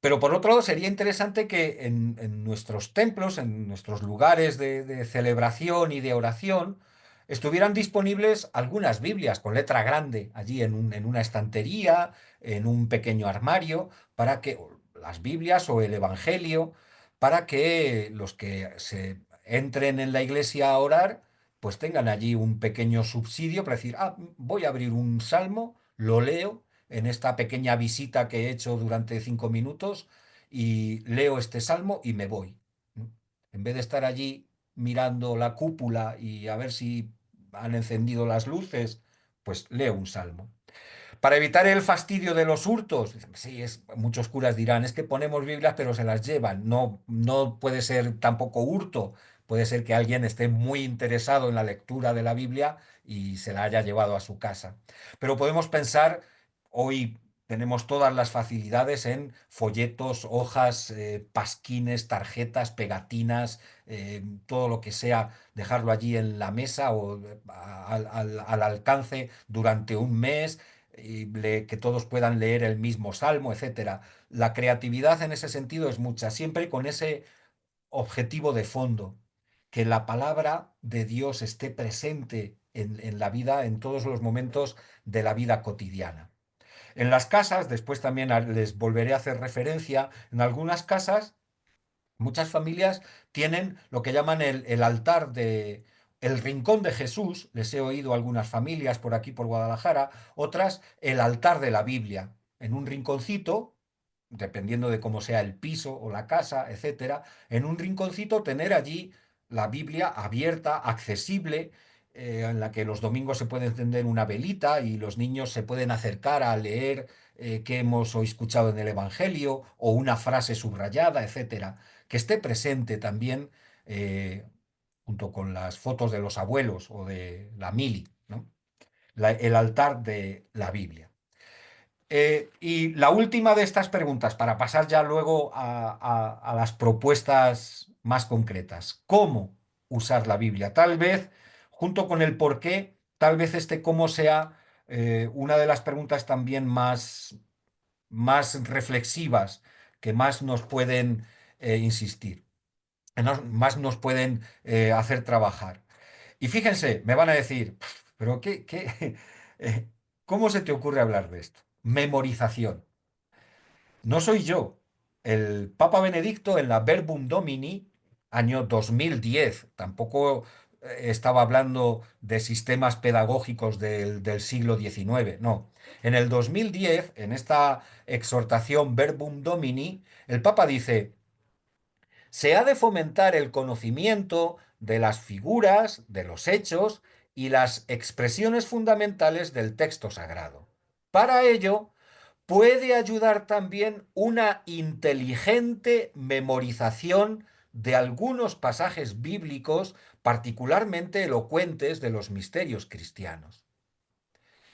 C: pero por otro lado, sería interesante que en nuestros templos, en nuestros lugares de celebración y de oración, estuvieran disponibles algunas Biblias con letra grande allí en una estantería, en un pequeño armario, para que o las Biblias o el Evangelio, para que los que se entren en la iglesia a orar, pues tengan allí un pequeño subsidio para decir, ah, voy a abrir un salmo, lo leo en esta pequeña visita que he hecho durante 5 minutos y leo este salmo y me voy. En vez de estar allí mirando la cúpula y a ver si han encendido las luces, pues leo un salmo. Para evitar el fastidio de los hurtos, sí, muchos curas dirán, es que ponemos Biblias pero se las llevan. No, no puede ser tampoco hurto. Puede ser que alguien esté muy interesado en la lectura de la Biblia y se la haya llevado a su casa. Pero podemos pensar, hoy tenemos todas las facilidades en folletos, hojas, pasquines, tarjetas, pegatinas, todo lo que sea, dejarlo allí en la mesa o al alcance durante un mes que todos puedan leer el mismo salmo, etcétera. La creatividad en ese sentido es mucha, siempre con ese objetivo de fondo, que la palabra de Dios esté presente en la vida, en todos los momentos de la vida cotidiana. En las casas, después también les volveré a hacer referencia, en algunas casas muchas familias tienen lo que llaman el altar de... El rincón de Jesús, les he oído algunas familias por aquí, por Guadalajara, otras el altar de la Biblia, en un rinconcito, dependiendo de cómo sea el piso o la casa, etcétera, en un rinconcito tener allí la Biblia abierta, accesible, en la que los domingos se puede encender una velita y los niños se pueden acercar a leer qué hemos o escuchado en el Evangelio o una frase subrayada, etcétera, que esté presente también eh, junto con las fotos de los abuelos o de la mili, ¿no? El altar de la Biblia. Y la última de estas preguntas, para pasar ya luego a las propuestas más concretas. ¿Cómo usar la Biblia? Tal vez, junto con el por qué, tal vez este cómo sea una de las preguntas también más reflexivas, que más nos pueden insistir, más nos pueden hacer trabajar. Y fíjense, me van a decir, pero eh, ¿cómo se te ocurre hablar de esto? Memorización. No soy yo. El Papa Benedicto en la Verbum Domini, año 2010, tampoco estaba hablando de sistemas pedagógicos del siglo XIX, no. En el 2010, en esta exhortación Verbum Domini, el Papa dice, se ha de fomentar el conocimiento de las figuras, de los hechos y las expresiones fundamentales del texto sagrado. Para ello, puede ayudar también una inteligente memorización de algunos pasajes bíblicos particularmente elocuentes de los misterios cristianos.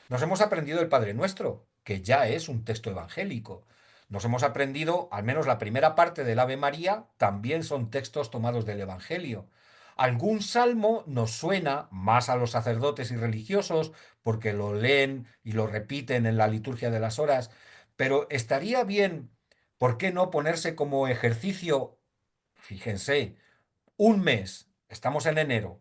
C: Nos hemos aprendido el Padre Nuestro, que ya es un texto evangélico. Nos hemos aprendido, al menos la primera parte del Ave María, también son textos tomados del Evangelio. Algún salmo nos suena más a los sacerdotes y religiosos porque lo leen y lo repiten en la liturgia de las horas, pero estaría bien, ¿por qué no ponerse como ejercicio, fíjense, un mes, estamos en enero,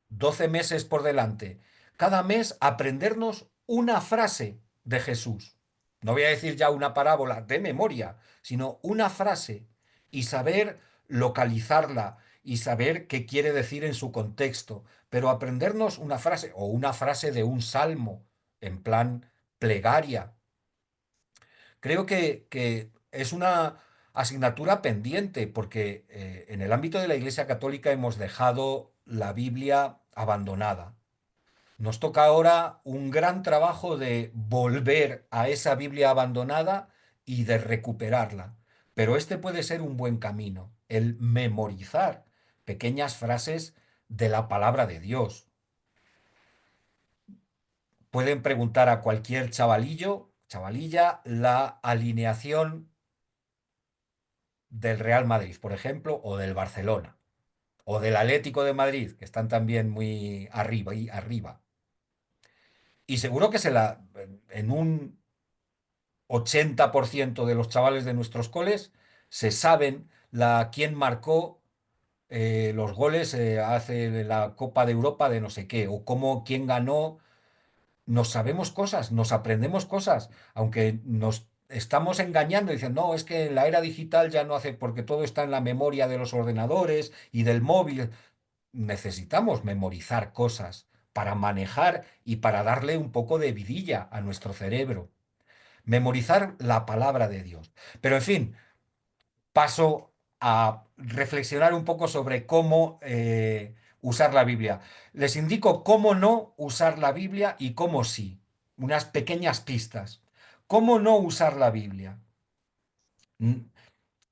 C: 12 meses por delante, cada mes aprendernos una frase de Jesús? No voy a decir ya una parábola de memoria, sino una frase y saber localizarla y saber qué quiere decir en su contexto, pero aprendernos una frase o una frase de un salmo en plan plegaria. Creo que es una asignatura pendiente porque en el ámbito de la Iglesia Católica hemos dejado la Biblia abandonada. Nos toca ahora un gran trabajo de volver a esa Biblia abandonada y de recuperarla. Pero este puede ser un buen camino. el memorizar pequeñas frases de la palabra de Dios. Pueden preguntar a cualquier chavalillo, chavalilla, la alineación del Real Madrid, por ejemplo, o del Barcelona, o del Atlético de Madrid, que están también muy arriba y arriba. Y seguro que en un 80% de los chavales de nuestros coles se saben quién marcó los goles hace la Copa de Europa de no sé qué, o quién ganó. Nos sabemos cosas, nos aprendemos cosas, aunque nos estamos engañando y dicen, no, es que en la era digital ya no hace, porque todo está en la memoria de los ordenadores y del móvil. Necesitamos memorizar cosas para manejar y para darle un poco de vidilla a nuestro cerebro. Memorizar la palabra de Dios. Pero en fin, paso a reflexionar un poco sobre cómo usar la Biblia. Les indico cómo no usar la Biblia y cómo sí. Unas pequeñas pistas. ¿Cómo no usar la Biblia? Mm,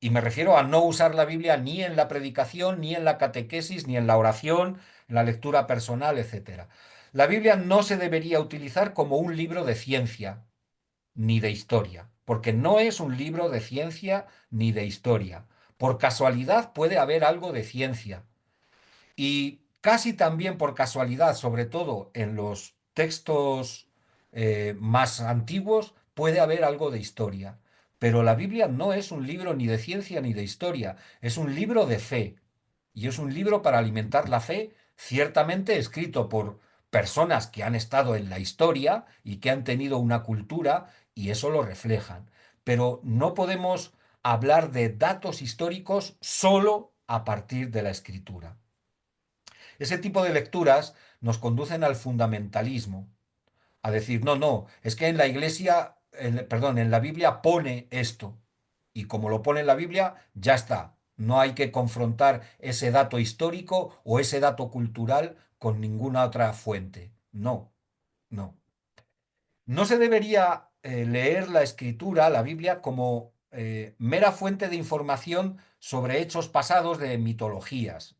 C: Y me refiero a no usar la Biblia ni en la predicación, ni en la catequesis, ni en la oración, en la lectura personal, etcétera. La Biblia no se debería utilizar como un libro de ciencia ni de historia, porque no es un libro de ciencia ni de historia. Por casualidad puede haber algo de ciencia. Y casi también por casualidad, sobre todo en los textos más antiguos, puede haber algo de historia. Pero la Biblia no es un libro ni de ciencia ni de historia, es un libro de fe. Y es un libro para alimentar la fe, ciertamente escrito por personas que han estado en la historia y que han tenido una cultura, y eso lo reflejan. Pero no podemos hablar de datos históricos solo a partir de la escritura. Ese tipo de lecturas nos conducen al fundamentalismo, a decir, no, no, es que en la iglesia, perdón, en la Biblia pone esto, y como lo pone en la Biblia, ya está. No hay que confrontar ese dato histórico o ese dato cultural con ninguna otra fuente. No, no. No se debería leer la escritura, la Biblia, como mera fuente de información sobre hechos pasados de mitologías,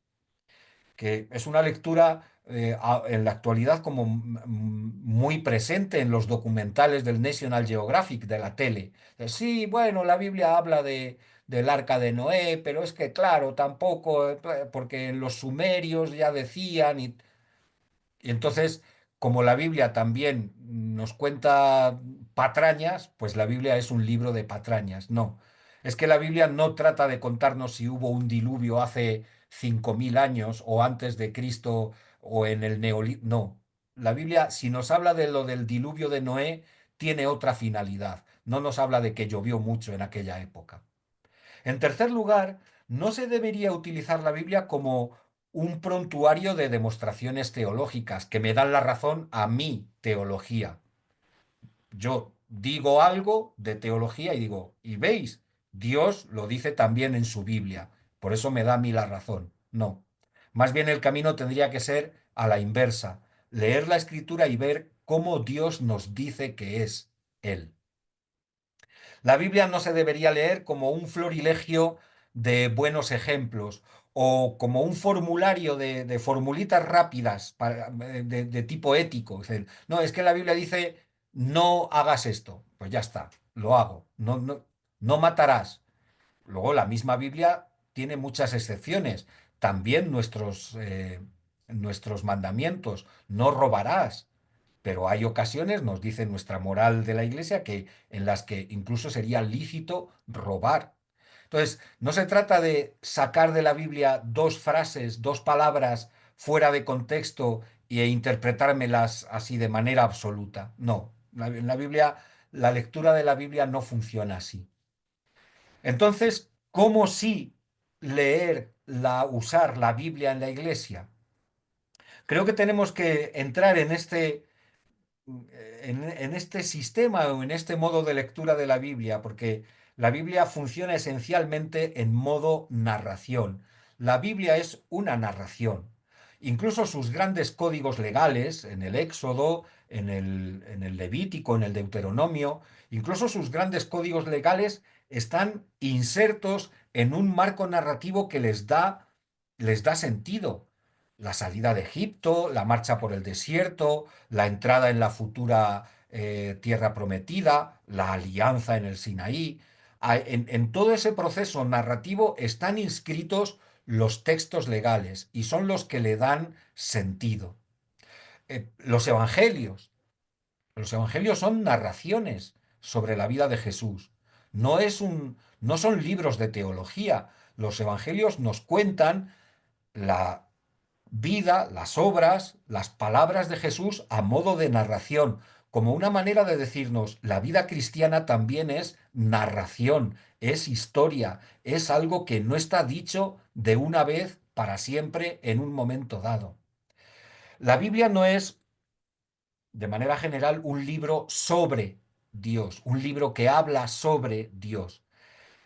C: que es una lectura en la actualidad como muy presente en los documentales del National Geographic, de la tele. Sí, bueno, la Biblia habla del arca de Noé, pero es que claro, tampoco, porque los sumerios ya decían, y entonces, como la Biblia también nos cuenta patrañas, pues la Biblia es un libro de patrañas. No, es que la Biblia no trata de contarnos si hubo un diluvio hace 5.000 años o antes de Cristo o en el Neolítico. No, la Biblia, si nos habla de lo del diluvio de Noé, tiene otra finalidad. No nos habla de que llovió mucho en aquella época. En tercer lugar, no se debería utilizar la Biblia como un prontuario de demostraciones teológicas que me dan la razón a mi teología. Yo digo algo de teología y digo, y veis, Dios lo dice también en su Biblia, por eso me da a mí la razón. No. Más bien el camino tendría que ser a la inversa, leer la escritura y ver cómo Dios nos dice que es Él. La Biblia no se debería leer como un florilegio de buenos ejemplos o como un formulario de formulitas rápidas de tipo ético. Es decir, no, es que la Biblia dice, no hagas esto. Pues ya está, lo hago. No, no, no matarás. Luego la misma Biblia tiene muchas excepciones. También nuestros mandamientos. No robarás. Pero hay ocasiones, nos dice nuestra moral de la Iglesia, que en las que incluso sería lícito robar. Entonces, no se trata de sacar de la Biblia dos frases, dos palabras fuera de contexto e interpretármelas así de manera absoluta. No, en la Biblia, la lectura de la Biblia no funciona así. Entonces, ¿cómo sí usar la Biblia en la Iglesia? Creo que tenemos que entrar en este sistema o en este modo de lectura de la Biblia, porque la Biblia funciona esencialmente en modo narración. La Biblia es una narración. Incluso sus grandes códigos legales, en el Éxodo, en el Levítico, en el Deuteronomio, incluso sus grandes códigos legales están insertos en un marco narrativo que les da sentido. La salida de Egipto, la marcha por el desierto, la entrada en la futura tierra prometida, la alianza en el Sinaí. En todo ese proceso narrativo están inscritos los textos legales y son los que le dan sentido. Los evangelios. Los evangelios son narraciones sobre la vida de Jesús. No son libros de teología. Los evangelios nos cuentan la vida, las obras, las palabras de Jesús a modo de narración, como una manera de decirnos, la vida cristiana también es narración, es historia, es algo que no está dicho de una vez para siempre en un momento dado. La Biblia no es, de manera general, un libro sobre Dios, un libro que habla sobre Dios,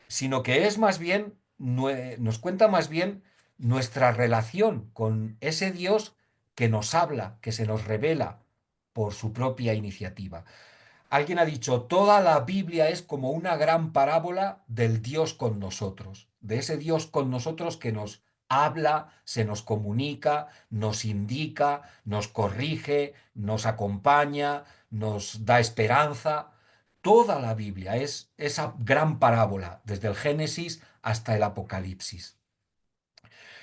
C: sino que es más bien, nos cuenta más bien nuestra relación con ese Dios que nos habla, que se nos revela por su propia iniciativa. Alguien ha dicho, toda la Biblia es como una gran parábola del Dios con nosotros, de ese Dios con nosotros que nos habla, se nos comunica, nos indica, nos corrige, nos acompaña, nos da esperanza. Toda la Biblia es esa gran parábola, desde el Génesis hasta el Apocalipsis.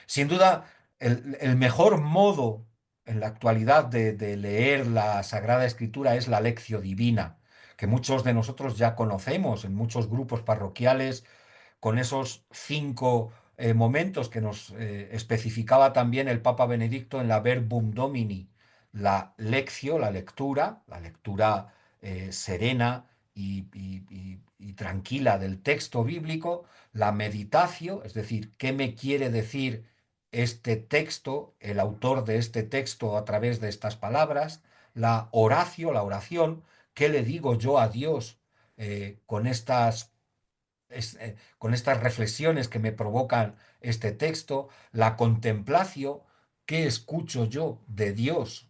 C: Sin duda, el mejor modo en la actualidad de leer la Sagrada Escritura es la lección divina, que muchos de nosotros ya conocemos en muchos grupos parroquiales, con esos 5 momentos que nos especificaba también el Papa Benedicto en la Verbum Domini, la lectio, la lectura serena y tranquila del texto bíblico, la meditatio, es decir, ¿qué me quiere decir este texto, el autor de este texto a través de estas palabras? La oratio, la oración, ¿qué le digo yo a Dios con estas reflexiones que me provocan este texto? La contemplación, ¿qué escucho yo de Dios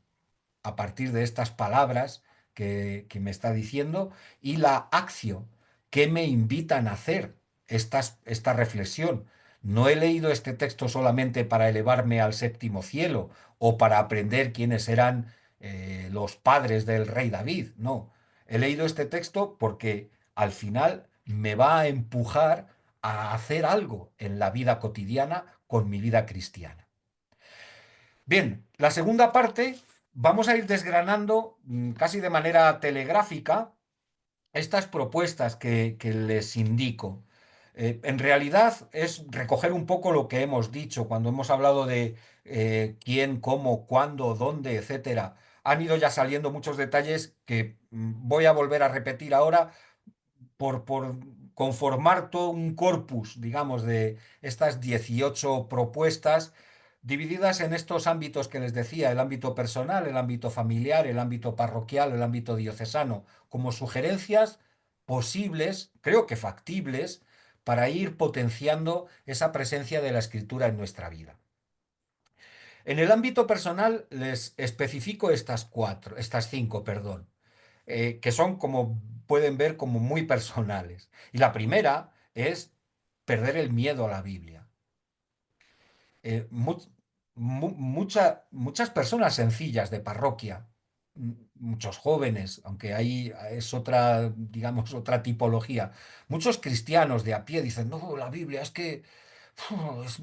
C: a partir de estas palabras que me está diciendo? Y la acción, ¿qué me invitan a hacer esta reflexión? No he leído este texto solamente para elevarme al séptimo cielo o para aprender quiénes eran los padres del rey David, no. He leído este texto porque al final me va a empujar a hacer algo en la vida cotidiana con mi vida cristiana. Bien, la segunda parte vamos a ir desgranando casi de manera telegráfica estas propuestas que les indico. En realidad es recoger un poco lo que hemos dicho cuando hemos hablado de quién, cómo, cuándo, dónde, etcétera. Han ido ya saliendo muchos detalles que voy a volver a repetir ahora por conformar todo un corpus, digamos, de estas 18 propuestas divididas en estos ámbitos que les decía, el ámbito personal, el ámbito familiar, el ámbito parroquial, el ámbito diocesano, como sugerencias posibles, creo que factibles, para ir potenciando esa presencia de la escritura en nuestra vida. En el ámbito personal les especifico estas cinco, perdón, que son, como pueden ver, como muy personales. Y la primera es perder el miedo a la Biblia. eh, mu- muchas personas sencillas de parroquia, muchos jóvenes, aunque ahí es otra, digamos, otra tipología, muchos cristianos de a pie dicen, no, la Biblia es que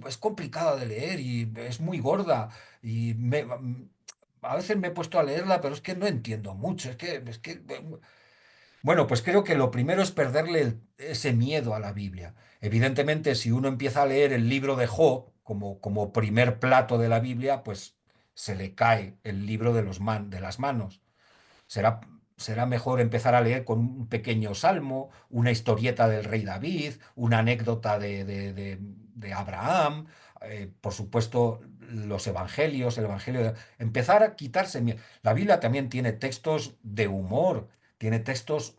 C: es complicada de leer y es muy gorda y a veces me he puesto a leerla, pero es que no entiendo mucho, bueno, pues creo que lo primero es perderle ese miedo a la Biblia. Evidentemente, si uno empieza a leer el libro de Job como primer plato de la Biblia, pues se le cae el libro de las manos. Será, será mejor empezar a leer con un pequeño salmo, una historieta del rey David, una anécdota de Abraham, por supuesto, los evangelios, el evangelio. Empezar a quitarse miedo. La Biblia también tiene textos de humor, tiene textos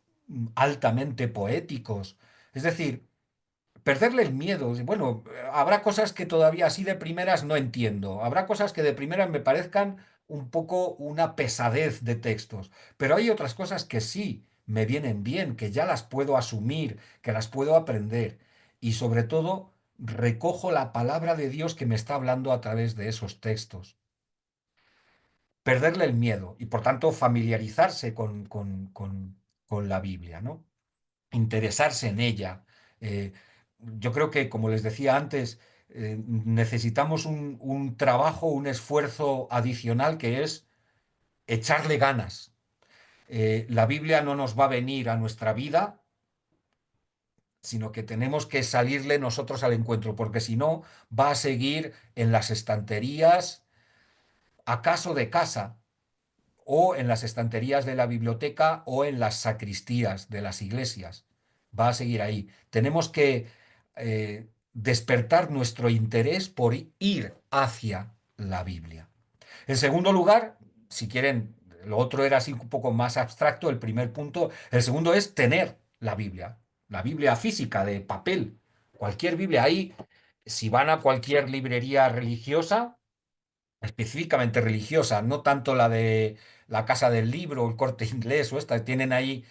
C: altamente poéticos. Es decir, perderle el miedo. Bueno, habrá cosas que todavía así de primeras no entiendo. Habrá cosas que de primeras me parezcan un poco una pesadez de textos. Pero hay otras cosas que sí me vienen bien, que ya las puedo asumir, que las puedo aprender. Y sobre todo, recojo la palabra de Dios que me está hablando a través de esos textos. Perderle el miedo y por tanto familiarizarse con la Biblia, ¿no? Interesarse en ella. Eh, yo creo que, como les decía antes, necesitamos un trabajo, un esfuerzo adicional que es echarle ganas. La Biblia no nos va a venir a nuestra vida, sino que tenemos que salirle nosotros al encuentro, porque si no, va a seguir en las estanterías, acaso de casa, o en las estanterías de la biblioteca, o en las sacristías de las iglesias. Va a seguir ahí. Tenemos que despertar nuestro interés por ir hacia la Biblia. En segundo lugar, si quieren, lo otro era así un poco más abstracto, el primer punto. El segundo es tener la Biblia física de papel, cualquier Biblia. Ahí, si van a cualquier librería religiosa, específicamente religiosa, no tanto la de la Casa del Libro, el Corte Inglés o esta, tienen ahí,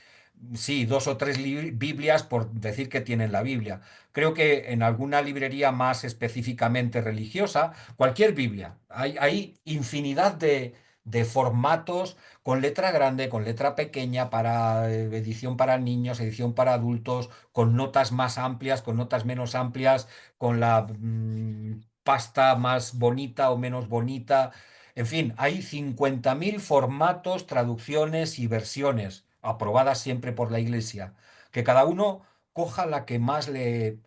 C: sí, dos o tres Biblias por decir que tienen la Biblia. Creo que en alguna librería más específicamente religiosa, cualquier Biblia, hay infinidad de formatos con letra grande, con letra pequeña, para edición para niños, edición para adultos, con notas más amplias, con notas menos amplias, con la pasta más bonita o menos bonita. En fin, hay 50.000 formatos, traducciones y versiones, aprobadas siempre por la Iglesia, que cada uno coja la que más le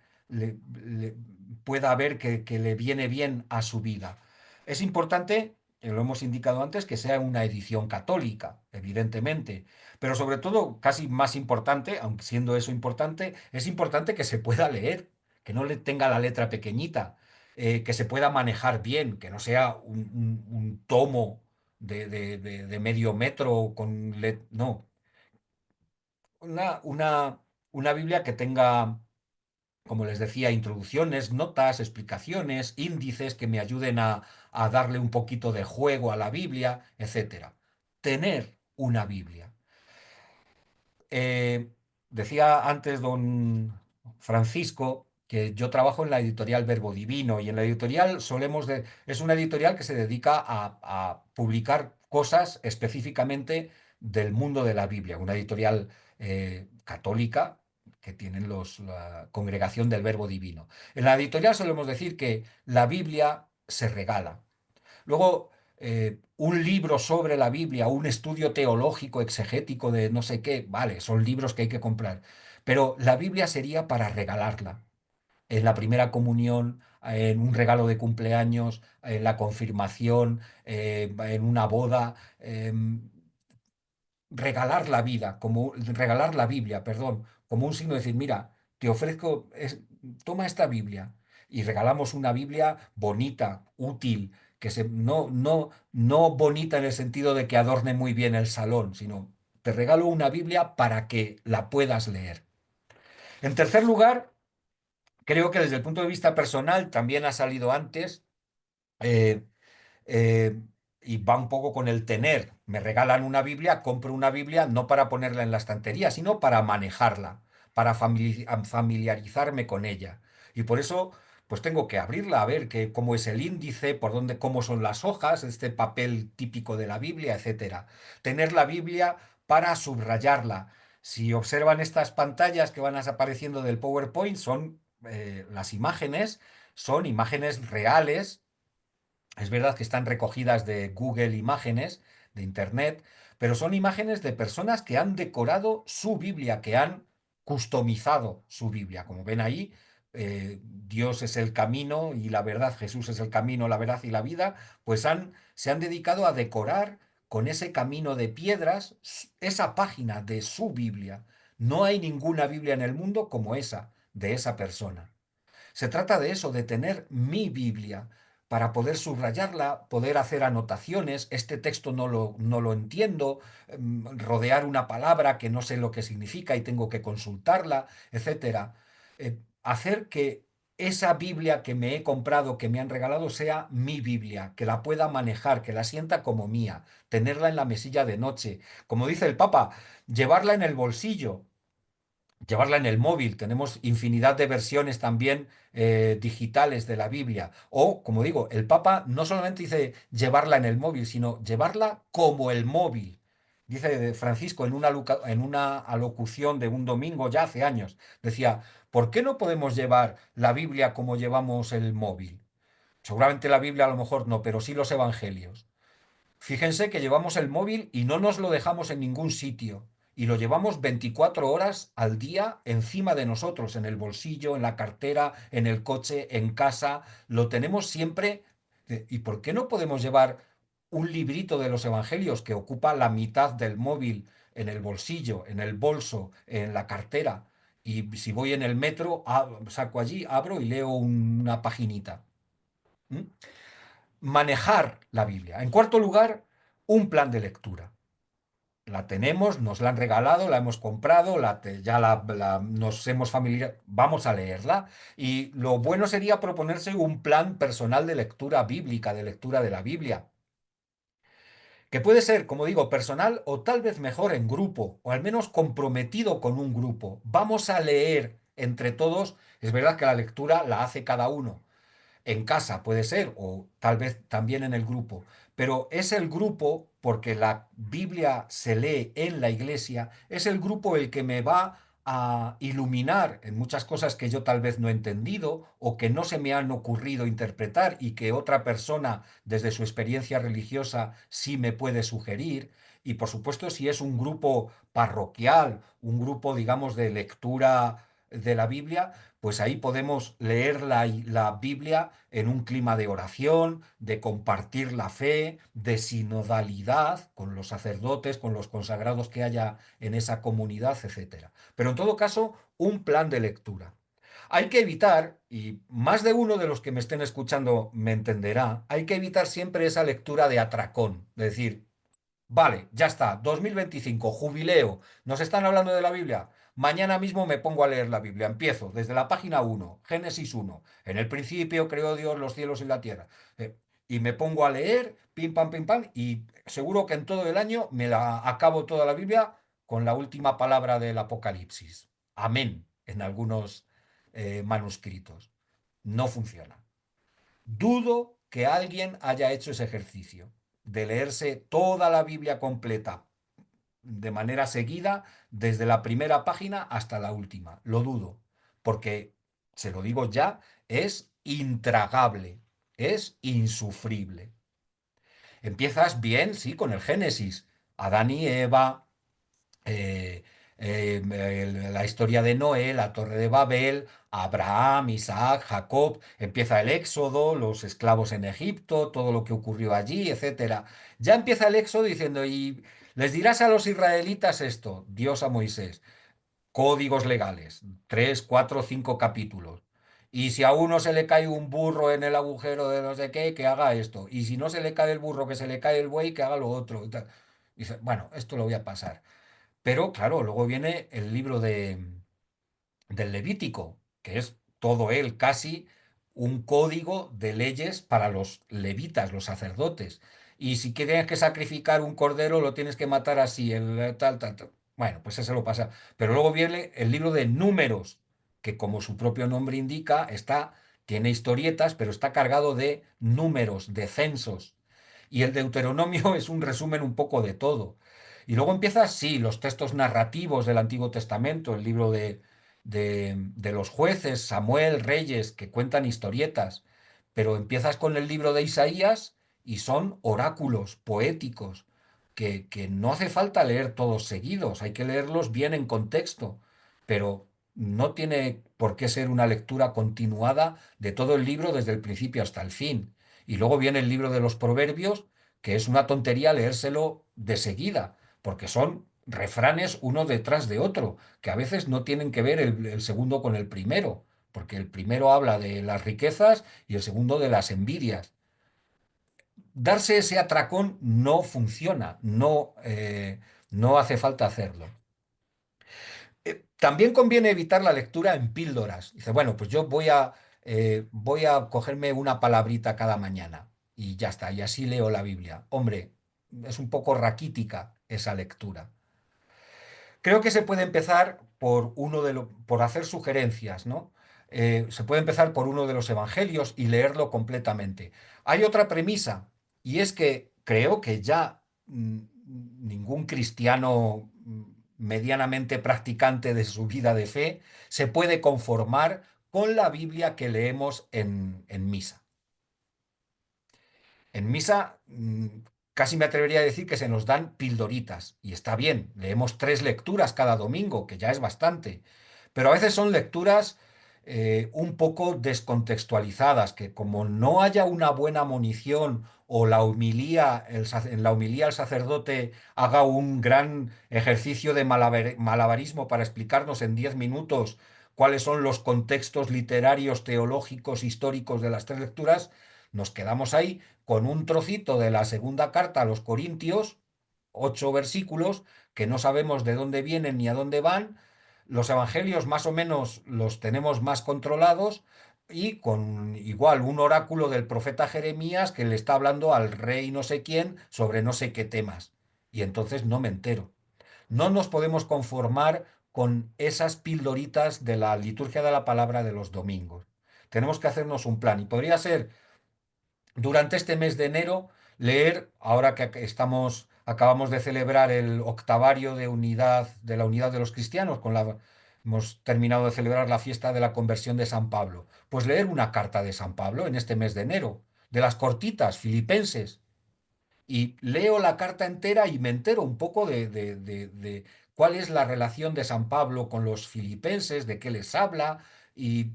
C: pueda ver que le viene bien a su vida. Es importante, lo hemos indicado antes, que sea una edición católica, evidentemente, pero sobre todo, casi más importante, aunque siendo eso importante, es importante que se pueda leer, que no le tenga la letra pequeñita, que se pueda manejar bien, que no sea un tomo de medio metro con no, una Biblia que tenga, como les decía, introducciones, notas, explicaciones, índices que me ayuden a darle un poquito de juego a la Biblia, etcétera. Tener una Biblia. Eh, Decía antes don Francisco que yo trabajo en la editorial Verbo Divino, y en la editorial es una editorial que se dedica a publicar cosas específicamente del mundo de la Biblia, una editorial católica que tienen la congregación del Verbo Divino. En la editorial solemos decir que la Biblia se regala. Luego, un libro sobre la Biblia, un estudio teológico, exegético de no sé qué, vale, son libros que hay que comprar. Pero la Biblia sería para regalarla. En la primera comunión, en un regalo de cumpleaños, en la confirmación, en una boda. Regalar la vida, como regalar la Biblia, perdón, como un signo de decir, mira, te ofrezco, toma esta Biblia, y regalamos una Biblia bonita, útil, no bonita en el sentido de que adorne muy bien el salón, sino te regalo una Biblia para que la puedas leer. En tercer lugar, creo que desde el punto de vista personal también ha salido antes. eh, eh, y va un poco con el tener. Me regalan una Biblia, compro una Biblia no para ponerla en la estantería, sino para manejarla, para familiarizarme con ella. Y por eso, pues tengo que abrirla a ver cómo es el índice, por dónde, cómo son las hojas, este papel típico de la Biblia, etcétera. Tener la Biblia para subrayarla. Si observan estas pantallas que van apareciendo del PowerPoint, las imágenes, son imágenes reales. Es verdad que están recogidas de Google Imágenes, de Internet, pero son imágenes de personas que han decorado su Biblia, que han customizado su Biblia. Como ven ahí, Dios es el camino y la verdad, Jesús es el camino, la verdad y la vida, pues se han dedicado a decorar con ese camino de piedras esa página de su Biblia. No hay ninguna Biblia en el mundo como esa, de esa persona. Se trata de eso, de tener mi Biblia para poder subrayarla, poder hacer anotaciones. Este texto no lo entiendo, rodear una palabra que no sé lo que significa y tengo que consultarla, etcétera. Hacer que esa Biblia que me he comprado, que me han regalado, sea mi Biblia, que la pueda manejar, que la sienta como mía, tenerla en la mesilla de noche. Como dice el Papa, llevarla en el bolsillo, llevarla en el móvil. Tenemos infinidad de versiones también digitales de la Biblia. O, como digo, el Papa no solamente dice llevarla en el móvil, sino llevarla como el móvil. Dice Francisco en una alocución de un domingo ya hace años, decía, ¿por qué no podemos llevar la Biblia como llevamos el móvil? Seguramente la Biblia a lo mejor no, pero sí los evangelios. Fíjense que llevamos el móvil y no nos lo dejamos en ningún sitio. Y lo llevamos 24 horas al día encima de nosotros, en el bolsillo, en la cartera, en el coche, en casa. Lo tenemos siempre. ¿Y por qué no podemos llevar un librito de los evangelios que ocupa la mitad del móvil en el bolsillo, en el bolso, en la cartera? Y si voy en el metro, saco allí, abro y leo una paginita. ¿Mm? Manejar la Biblia. En cuarto lugar, un plan de lectura. La tenemos, nos la han regalado, la hemos comprado, nos hemos familiarizado, vamos a leerla. Y lo bueno sería proponerse un plan personal de lectura bíblica, de lectura de la Biblia, que puede ser, como digo, personal o tal vez mejor en grupo, o al menos comprometido con un grupo. Vamos a leer entre todos. Es verdad que la lectura la hace cada uno, en casa puede ser, o tal vez también en el grupo, pero es el grupo, porque la Biblia se lee en la iglesia, es el grupo el que me va a iluminar en muchas cosas que yo tal vez no he entendido o que no se me han ocurrido interpretar y que otra persona desde su experiencia religiosa sí me puede sugerir. Y por supuesto, si es un grupo parroquial, un grupo, digamos, de lectura de la Biblia, pues ahí podemos leer la Biblia en un clima de oración, de compartir la fe, de sinodalidad con los sacerdotes, con los consagrados que haya en esa comunidad, etcétera. Pero en todo caso, un plan de lectura. Hay que evitar, y más de uno de los que me estén escuchando me entenderá, hay que evitar siempre esa lectura de atracón, de decir, vale, ya está, 2025, jubileo. ¿Nos están hablando de la Biblia? Mañana mismo me pongo a leer la Biblia. Empiezo desde la página 1, Génesis 1. En el principio creó Dios los cielos y la tierra. Y me pongo a leer, pim, pam, y seguro que en todo el año me la acabo toda la Biblia con la última palabra del Apocalipsis. Amén, en algunos manuscritos. No funciona. Dudo que alguien haya hecho ese ejercicio de leerse toda la Biblia completa de manera seguida, desde la primera página hasta la última. Lo dudo, porque, se lo digo ya, es intragable, es insufrible. Empiezas bien, sí, con el Génesis. Adán y Eva, eh, la historia de Noé, la Torre de Babel, Abraham, Isaac, Jacob, empieza el Éxodo, los esclavos en Egipto, todo lo que ocurrió allí, etcétera. Ya empieza el Éxodo diciendo, y les dirás a los israelitas esto, Dios a Moisés, códigos legales, 3, 4, 5 capítulos. Y si a uno se le cae un burro en el agujero de no sé qué, que haga esto. Y si no se le cae el burro, que se le cae el buey, que haga lo otro. Y tal. Dice, bueno, esto lo voy a pasar. Pero claro, luego viene el libro del Levítico, que es todo él casi un código de leyes para los levitas, los sacerdotes. Y si tienes que sacrificar un cordero, lo tienes que matar así, tal. Bueno, pues eso lo pasa. Pero luego viene el libro de Números, que como su propio nombre indica, tiene historietas, pero está cargado de números, de censos. Y el Deuteronomio es un resumen un poco de todo. Y luego empieza, sí, los textos narrativos del Antiguo Testamento, el libro de los jueces, Samuel, Reyes, que cuentan historietas, pero empiezas con el libro de Isaías y son oráculos poéticos, que no hace falta leer todos seguidos, hay que leerlos bien en contexto, pero no tiene por qué ser una lectura continuada de todo el libro desde el principio hasta el fin. Y luego viene el libro de los Proverbios, que es una tontería leérselo de seguida, porque son refranes uno detrás de otro, que a veces no tienen que ver el segundo con el primero, porque el primero habla de las riquezas y el segundo de las envidias. Darse ese atracón no funciona, no hace falta hacerlo. También conviene evitar la lectura en píldoras. Dice, bueno, pues yo voy a cogerme una palabrita cada mañana y ya está, y así leo la Biblia. Hombre, es un poco raquítica esa lectura. Creo que se puede empezar por hacer sugerencias, ¿no? Se puede empezar por uno de los evangelios y leerlo completamente. Hay otra premisa, y es que creo que ya ningún cristiano medianamente practicante de su vida de fe se puede conformar con la Biblia que leemos en misa. En misa, casi me atrevería a decir que se nos dan pildoritas, y está bien, leemos 3 lecturas cada domingo, que ya es bastante, pero a veces son lecturas un poco descontextualizadas, que como no haya una buena munición o la homilía, en la homilía el sacerdote haga un gran ejercicio de malabarismo para explicarnos en 10 minutos cuáles son los contextos literarios, teológicos, históricos de las 3 lecturas, nos quedamos ahí con un trocito de la segunda carta a los Corintios, 8 versículos, que no sabemos de dónde vienen ni a dónde van. Los evangelios más o menos los tenemos más controlados y con igual un oráculo del profeta Jeremías que le está hablando al rey no sé quién sobre no sé qué temas. Y entonces no me entero. No nos podemos conformar con esas pildoritas de la liturgia de la palabra de los domingos. Tenemos que hacernos un plan y podría ser durante este mes de enero, leer, ahora que acabamos de celebrar el octavario de la unidad de los cristianos, hemos terminado de celebrar la fiesta de la conversión de San Pablo, pues leer una carta de San Pablo en este mes de enero, de las cortitas, Filipenses, y leo la carta entera y me entero un poco de cuál es la relación de San Pablo con los filipenses, de qué les habla, y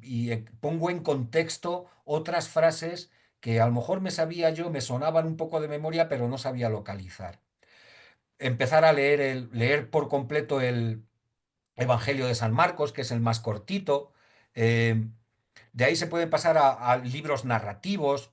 C: pongo en contexto otras frases que a lo mejor me sabía yo, me sonaban un poco de memoria, pero no sabía localizar. Empezar a leer por completo el Evangelio de San Marcos, que es el más cortito. eh, de ahí se puede pasar a libros narrativos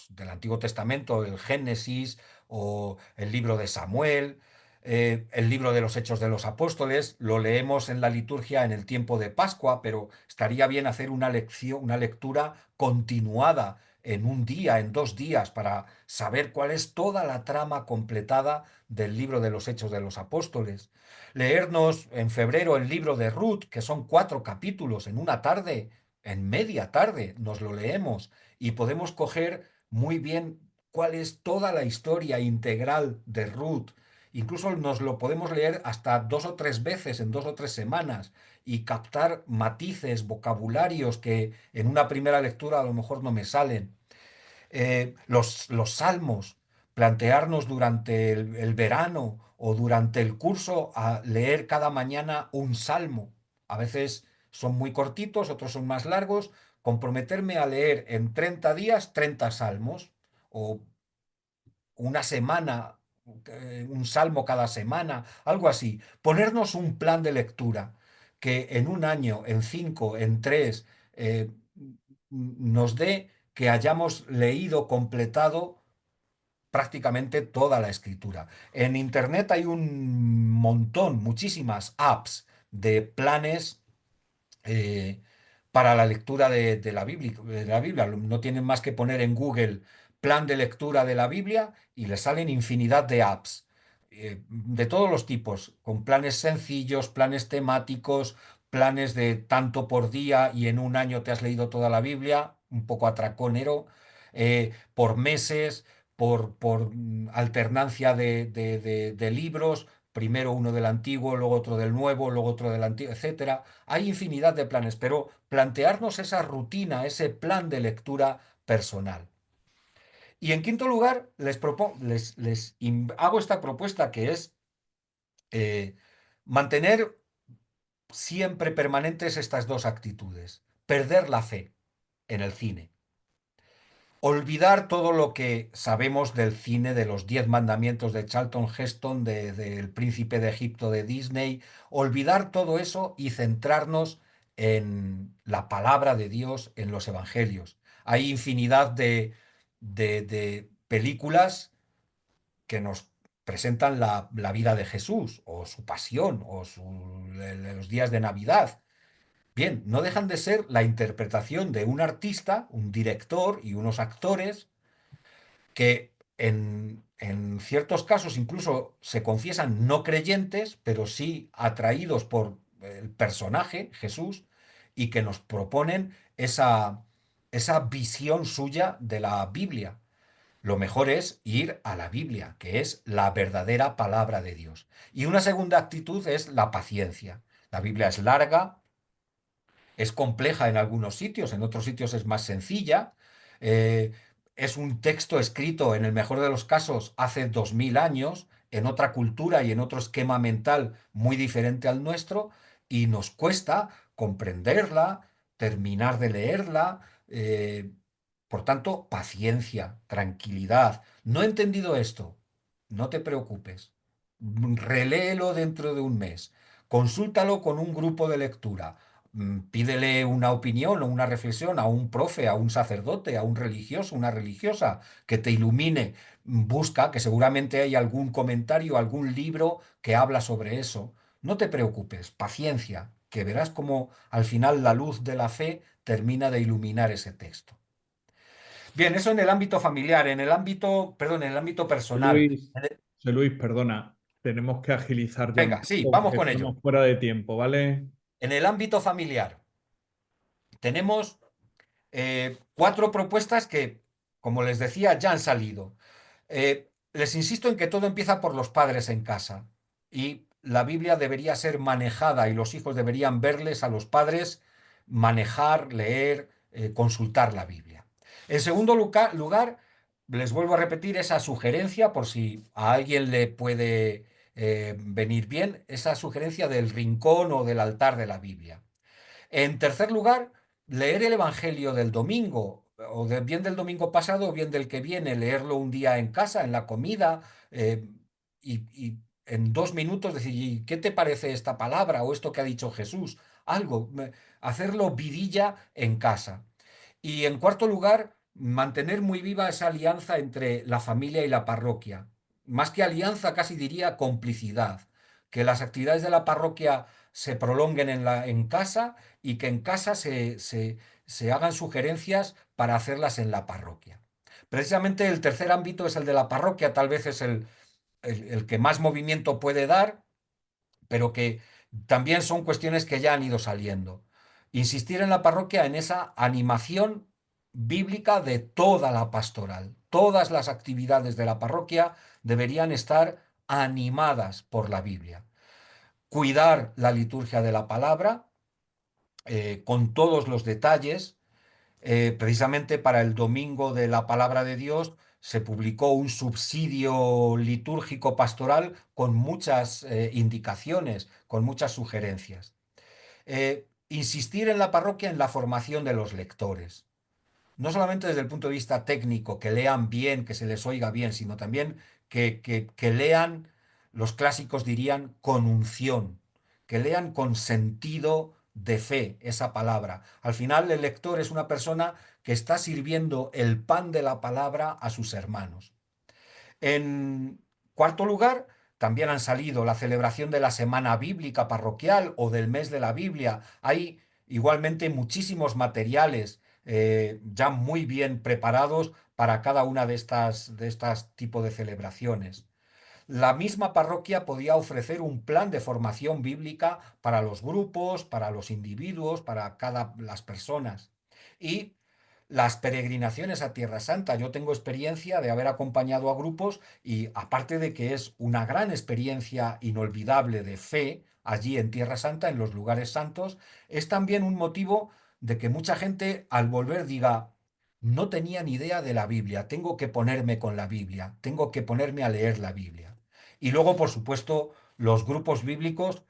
C: del Antiguo Testamento, el Génesis o el libro de Samuel, el libro de los Hechos de los Apóstoles, lo leemos en la liturgia en el tiempo de Pascua, pero estaría bien hacer una lección, una lectura continuada en un día, en 2 días, para saber cuál es toda la trama completada del libro de los Hechos de los Apóstoles. Leernos en febrero el libro de Ruth, que son 4 capítulos en una tarde, en media tarde, nos lo leemos y podemos coger muy bien cuál es toda la historia integral de Ruth. Incluso nos lo podemos leer hasta 2 o 3 veces en 2 o 3 semanas y captar matices, vocabularios que en una primera lectura a lo mejor no me salen. Los salmos, plantearnos durante el verano o durante el curso a leer cada mañana un salmo. A veces son muy cortitos, otros son más largos. Comprometerme a leer en 30 días 30 salmos o una semana, un salmo cada semana, algo así. Ponernos un plan de lectura que en un año, en 5, en 3, nos dé que hayamos leído, completado prácticamente toda la escritura. En Internet hay un montón, muchísimas apps de planes para la lectura de la Biblia. No tienen más que poner en Google plan de lectura de la Biblia y les salen infinidad de apps de todos los tipos, con planes sencillos, planes temáticos, planes de tanto por día y en un año te has leído toda la Biblia, un poco atraconero, por meses, por alternancia de libros. Primero uno del antiguo, luego otro del nuevo, luego otro del antiguo, etcétera. Hay infinidad de planes, pero plantearnos esa rutina, ese plan de lectura personal. Y en quinto lugar, hago esta propuesta que es eh, mantener siempre permanentes estas 2 actitudes. Perder la fe en el cine. Olvidar todo lo que sabemos del cine, de los 10 mandamientos de Charlton Heston, del Príncipe de Egipto de Disney, olvidar todo eso y centrarnos en la palabra de Dios, en los evangelios. Hay infinidad de películas que nos presentan la vida de Jesús, o su pasión, o los días de Navidad. Bien, no dejan de ser la interpretación de un artista, un director y unos actores que en ciertos casos incluso se confiesan no creyentes, pero sí atraídos por el personaje, Jesús, y que nos proponen esa visión suya de la Biblia. Lo mejor es ir a la Biblia, que es la verdadera palabra de Dios. Y una segunda actitud es la paciencia. La Biblia es larga, es compleja en algunos sitios, en otros sitios es más sencilla. eh, es un texto escrito, en el mejor de los casos, hace 2000 años, en otra cultura y en otro esquema mental muy diferente al nuestro, y nos cuesta comprenderla, terminar de leerla. Por tanto, paciencia, tranquilidad. No he entendido esto. No te preocupes. Reléelo dentro de un mes. Consúltalo con un grupo de lectura. Pídele una opinión o una reflexión a un profe, a un sacerdote, a un religioso, una religiosa que te ilumine. Busca, que seguramente hay algún comentario, algún libro que habla sobre eso. No te preocupes, paciencia, que verás cómo al final la luz de la fe termina de iluminar ese texto. Bien, eso en el ámbito familiar, en el ámbito, perdón, en el ámbito
B: José
C: personal.
B: Luis, José Luis, perdona, tenemos que agilizar ya un
C: Venga, sí,
B: poco
C: vamos
B: porque
C: con ello.
B: estamos fuera de tiempo, ¿vale?
C: En el ámbito familiar tenemos cuatro propuestas que, como les decía, ya han salido. Les insisto en que todo empieza por los padres en casa y la Biblia debería ser manejada y los hijos deberían verles a los padres manejar, leer, consultar la Biblia. En segundo lugar, les vuelvo a repetir esa sugerencia por si a alguien le puede venir bien, esa sugerencia del rincón o del altar de la Biblia. En tercer lugar, leer el Evangelio del domingo, o bien del domingo pasado o bien del que viene, leerlo un día en casa, en la comida, y en 2 minutos decir, "¿Y qué te parece esta palabra o esto que ha dicho Jesús?". Algo, hacerlo vidilla en casa. Y en cuarto lugar, mantener muy viva esa alianza entre la familia y la parroquia. Más que alianza, casi diría complicidad. Que las actividades de la parroquia se prolonguen en casa y que en casa se hagan sugerencias para hacerlas en la parroquia. Precisamente el tercer ámbito es el de la parroquia, tal vez es el que más movimiento puede dar, pero que también son cuestiones que ya han ido saliendo. Insistir en la parroquia en esa animación bíblica de toda la pastoral. Todas las actividades de la parroquia deberían estar animadas por la Biblia. Cuidar la liturgia de la palabra con todos los detalles. Precisamente para el Domingo de la Palabra de Dios se publicó un subsidio litúrgico pastoral con muchas indicaciones, con muchas sugerencias. Insistir en la parroquia en la formación de los lectores, no solamente desde el punto de vista técnico, que lean bien, que se les oiga bien, sino también que lean, los clásicos dirían, con unción, que lean con sentido de fe esa palabra. Al final el lector es una persona que está sirviendo el pan de la palabra a sus hermanos. En cuarto lugar, también han salido la celebración de la Semana Bíblica Parroquial o del Mes de la Biblia. Hay igualmente muchísimos materiales ya muy bien preparados para cada una de estas tipos de celebraciones. La misma parroquia podía ofrecer un plan de formación bíblica para los grupos, para los individuos, para cada las personas. Y las peregrinaciones a Tierra Santa. Yo tengo experiencia de haber acompañado a grupos y aparte de que es una gran experiencia inolvidable de fe allí en Tierra Santa, en los lugares santos, es también un motivo de que mucha gente al volver diga, no tenía ni idea de la Biblia, tengo que ponerme con la Biblia, tengo que ponerme a leer la Biblia. Y luego, por supuesto, los grupos bíblicos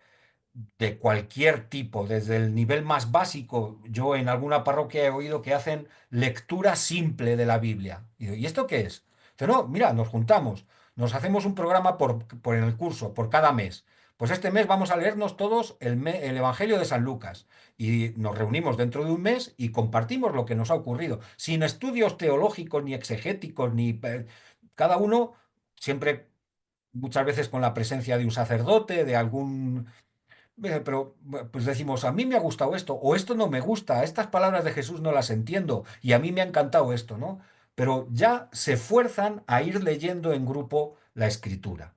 C: de cualquier tipo, desde el nivel más básico. Yo en alguna parroquia he oído que hacen lectura simple de la Biblia. Y digo, ¿y esto qué es? Dice, no, mira, nos juntamos, nos hacemos un programa por el curso, por cada mes. Pues este mes vamos a leernos todos el Evangelio de San Lucas y nos reunimos dentro de un mes y compartimos lo que nos ha ocurrido, sin estudios teológicos ni exegéticos, cada uno siempre, muchas veces con la presencia de un sacerdote, de algún pero pues decimos, a mí me ha gustado esto, o esto no me gusta, estas palabras de Jesús no las entiendo, y a mí me ha encantado esto, ¿no? Pero ya se fuerzan a ir leyendo en grupo la escritura.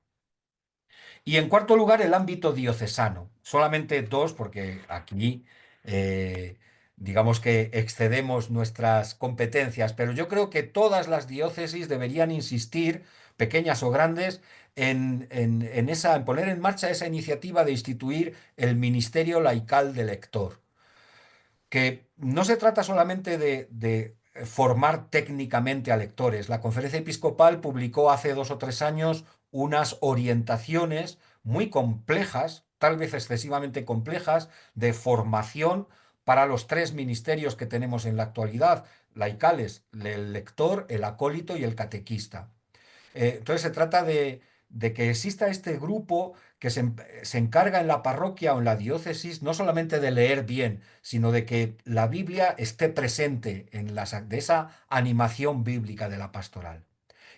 C: Y en cuarto lugar, el ámbito diocesano. Solamente dos, porque aquí eh, digamos que excedemos nuestras competencias, pero yo creo que todas las diócesis deberían insistir, pequeñas o grandes, en poner en marcha esa iniciativa de instituir el ministerio laical de lector, que no se trata solamente de formar técnicamente a lectores. La Conferencia Episcopal publicó hace 2 o 3 años unas orientaciones muy complejas, tal vez excesivamente complejas, de formación para los tres ministerios que tenemos en la actualidad, laicales: el lector, el acólito y el catequista. Entonces se trata de que exista este grupo que se encarga en la parroquia o en la diócesis no solamente de leer bien, sino de que la Biblia esté presente de esa animación bíblica de la pastoral.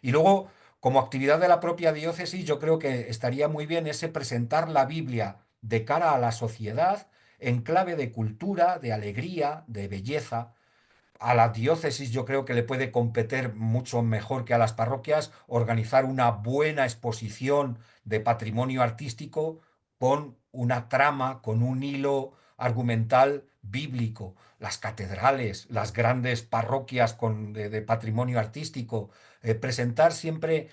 C: Y luego, como actividad de la propia diócesis, yo creo que estaría muy bien ese presentar la Biblia de cara a la sociedad en clave de cultura, de alegría, de belleza. A la diócesis yo creo que le puede competir mucho mejor que a las parroquias organizar una buena exposición de patrimonio artístico con una trama, con un hilo argumental bíblico. Las catedrales, las grandes parroquias de patrimonio artístico, presentar siempre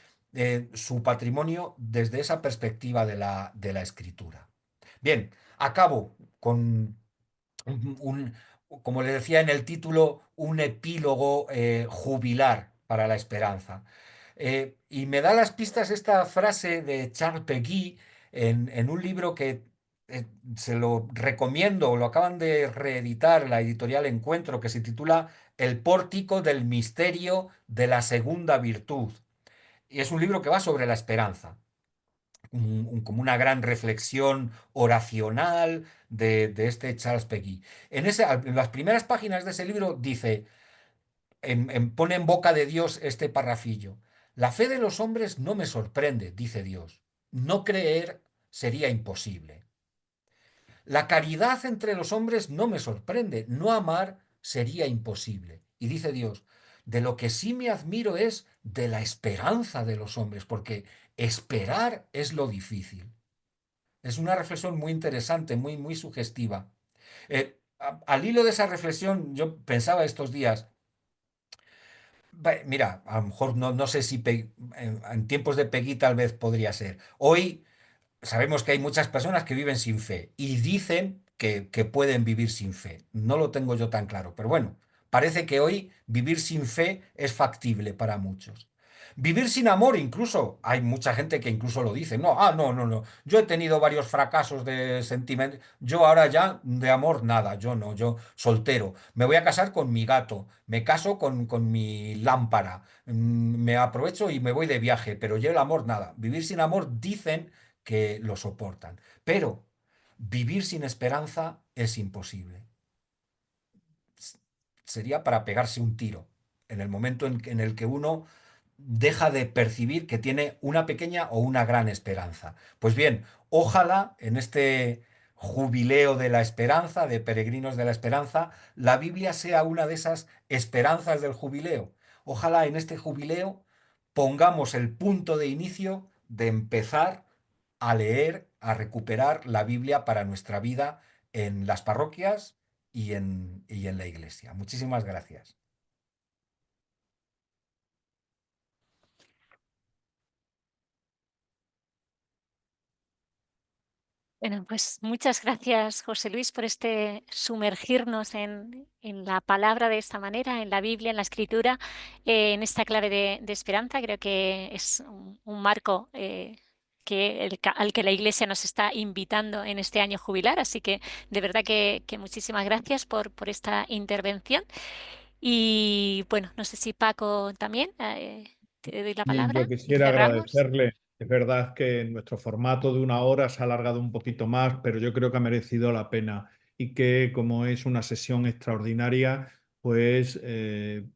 C: su patrimonio desde esa perspectiva de la escritura. Bien, acabo con un, como le decía en el título, un epílogo jubilar para la esperanza. Y me da las pistas esta frase de Charles Peguy en un libro que se lo recomiendo, lo acaban de reeditar la editorial Encuentro, que se titula El pórtico del misterio de la segunda virtud. Y es un libro que va sobre la esperanza, como una gran reflexión oracional de este Charles Peguy. En las primeras páginas de ese libro dice, pone en boca de Dios este parrafillo: la fe de los hombres no me sorprende, dice Dios. No creer sería imposible. La caridad entre los hombres no me sorprende, no amar sería imposible. Y dice Dios, de lo que sí me admiro es de la esperanza de los hombres, porque esperar es lo difícil. Es una reflexión muy interesante, muy, muy sugestiva. Al hilo de esa reflexión, yo pensaba estos días, mira, a lo mejor no sé si en tiempos de Peggy tal vez podría ser. Hoy sabemos que hay muchas personas que viven sin fe y dicen que pueden vivir sin fe. No lo tengo yo tan claro, pero bueno, parece que hoy vivir sin fe es factible para muchos. Vivir sin amor, incluso, hay mucha gente que incluso lo dice. No, no. Yo he tenido varios fracasos de sentimiento. Yo ahora ya de amor nada, yo no, yo soltero. Me voy a casar con mi gato, me caso con mi lámpara, me aprovecho y me voy de viaje, pero yo el amor nada. Vivir sin amor dicen que lo soportan. Pero vivir sin esperanza es imposible. Sería para pegarse un tiro en el momento en el que uno deja de percibir que tiene una pequeña o una gran esperanza. Pues bien, ojalá en este jubileo de la esperanza, de peregrinos de la esperanza, la Biblia sea una de esas esperanzas del jubileo. Ojalá en este jubileo pongamos el punto de inicio de empezar a leer, a recuperar la Biblia para nuestra vida en las parroquias y en la iglesia. Muchísimas gracias.
A: Bueno, pues muchas gracias, José Luis, por sumergirnos en la palabra de esta manera, en la Biblia, en la Escritura, en esta clave de esperanza. Creo que es un marco al que la Iglesia nos está invitando en este año jubilar. Así que de verdad que muchísimas gracias por esta intervención. Y bueno, no sé si Paco también, te doy la
B: Bien, yo
A: palabra y
B: quisiera
A: cerramos.
B: agradecerle. Es verdad que nuestro formato de 1 hora se ha alargado un poquito más, pero yo creo que ha merecido la pena y que como es una sesión extraordinaria, pues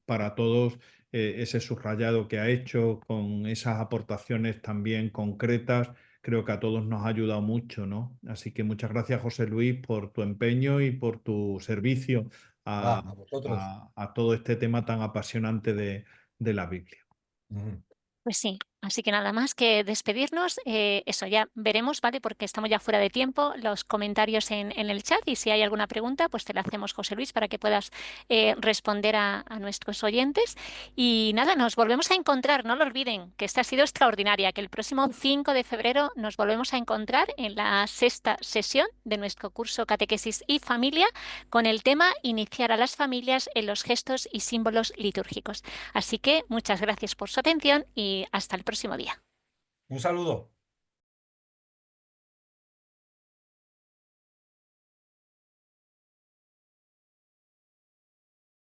B: para todos ese subrayado que ha hecho con esas aportaciones también concretas, creo que a todos nos ha ayudado mucho, ¿no? Así que muchas gracias, José Luis, por tu empeño y por tu servicio
C: Va,
B: a,
C: a vosotros.
B: a todo este tema tan apasionante de la Biblia.
C: Ujú.
A: Pues sí, Así que nada más que despedirnos. Eso ya veremos, ¿vale? Porque estamos ya fuera de tiempo, los comentarios en el chat, y si hay alguna pregunta, pues te la hacemos, José Luis, para que puedas responder a nuestros oyentes. Y nada, nos volvemos a encontrar, no lo olviden, que esta ha sido extraordinaria, que el próximo 5 de febrero nos volvemos a encontrar en la 6ª sesión de nuestro curso Catequesis y Familia, con el tema Iniciar a las familias en los gestos y símbolos litúrgicos. Así que muchas gracias por su atención y hasta el próximo día.
C: Un saludo.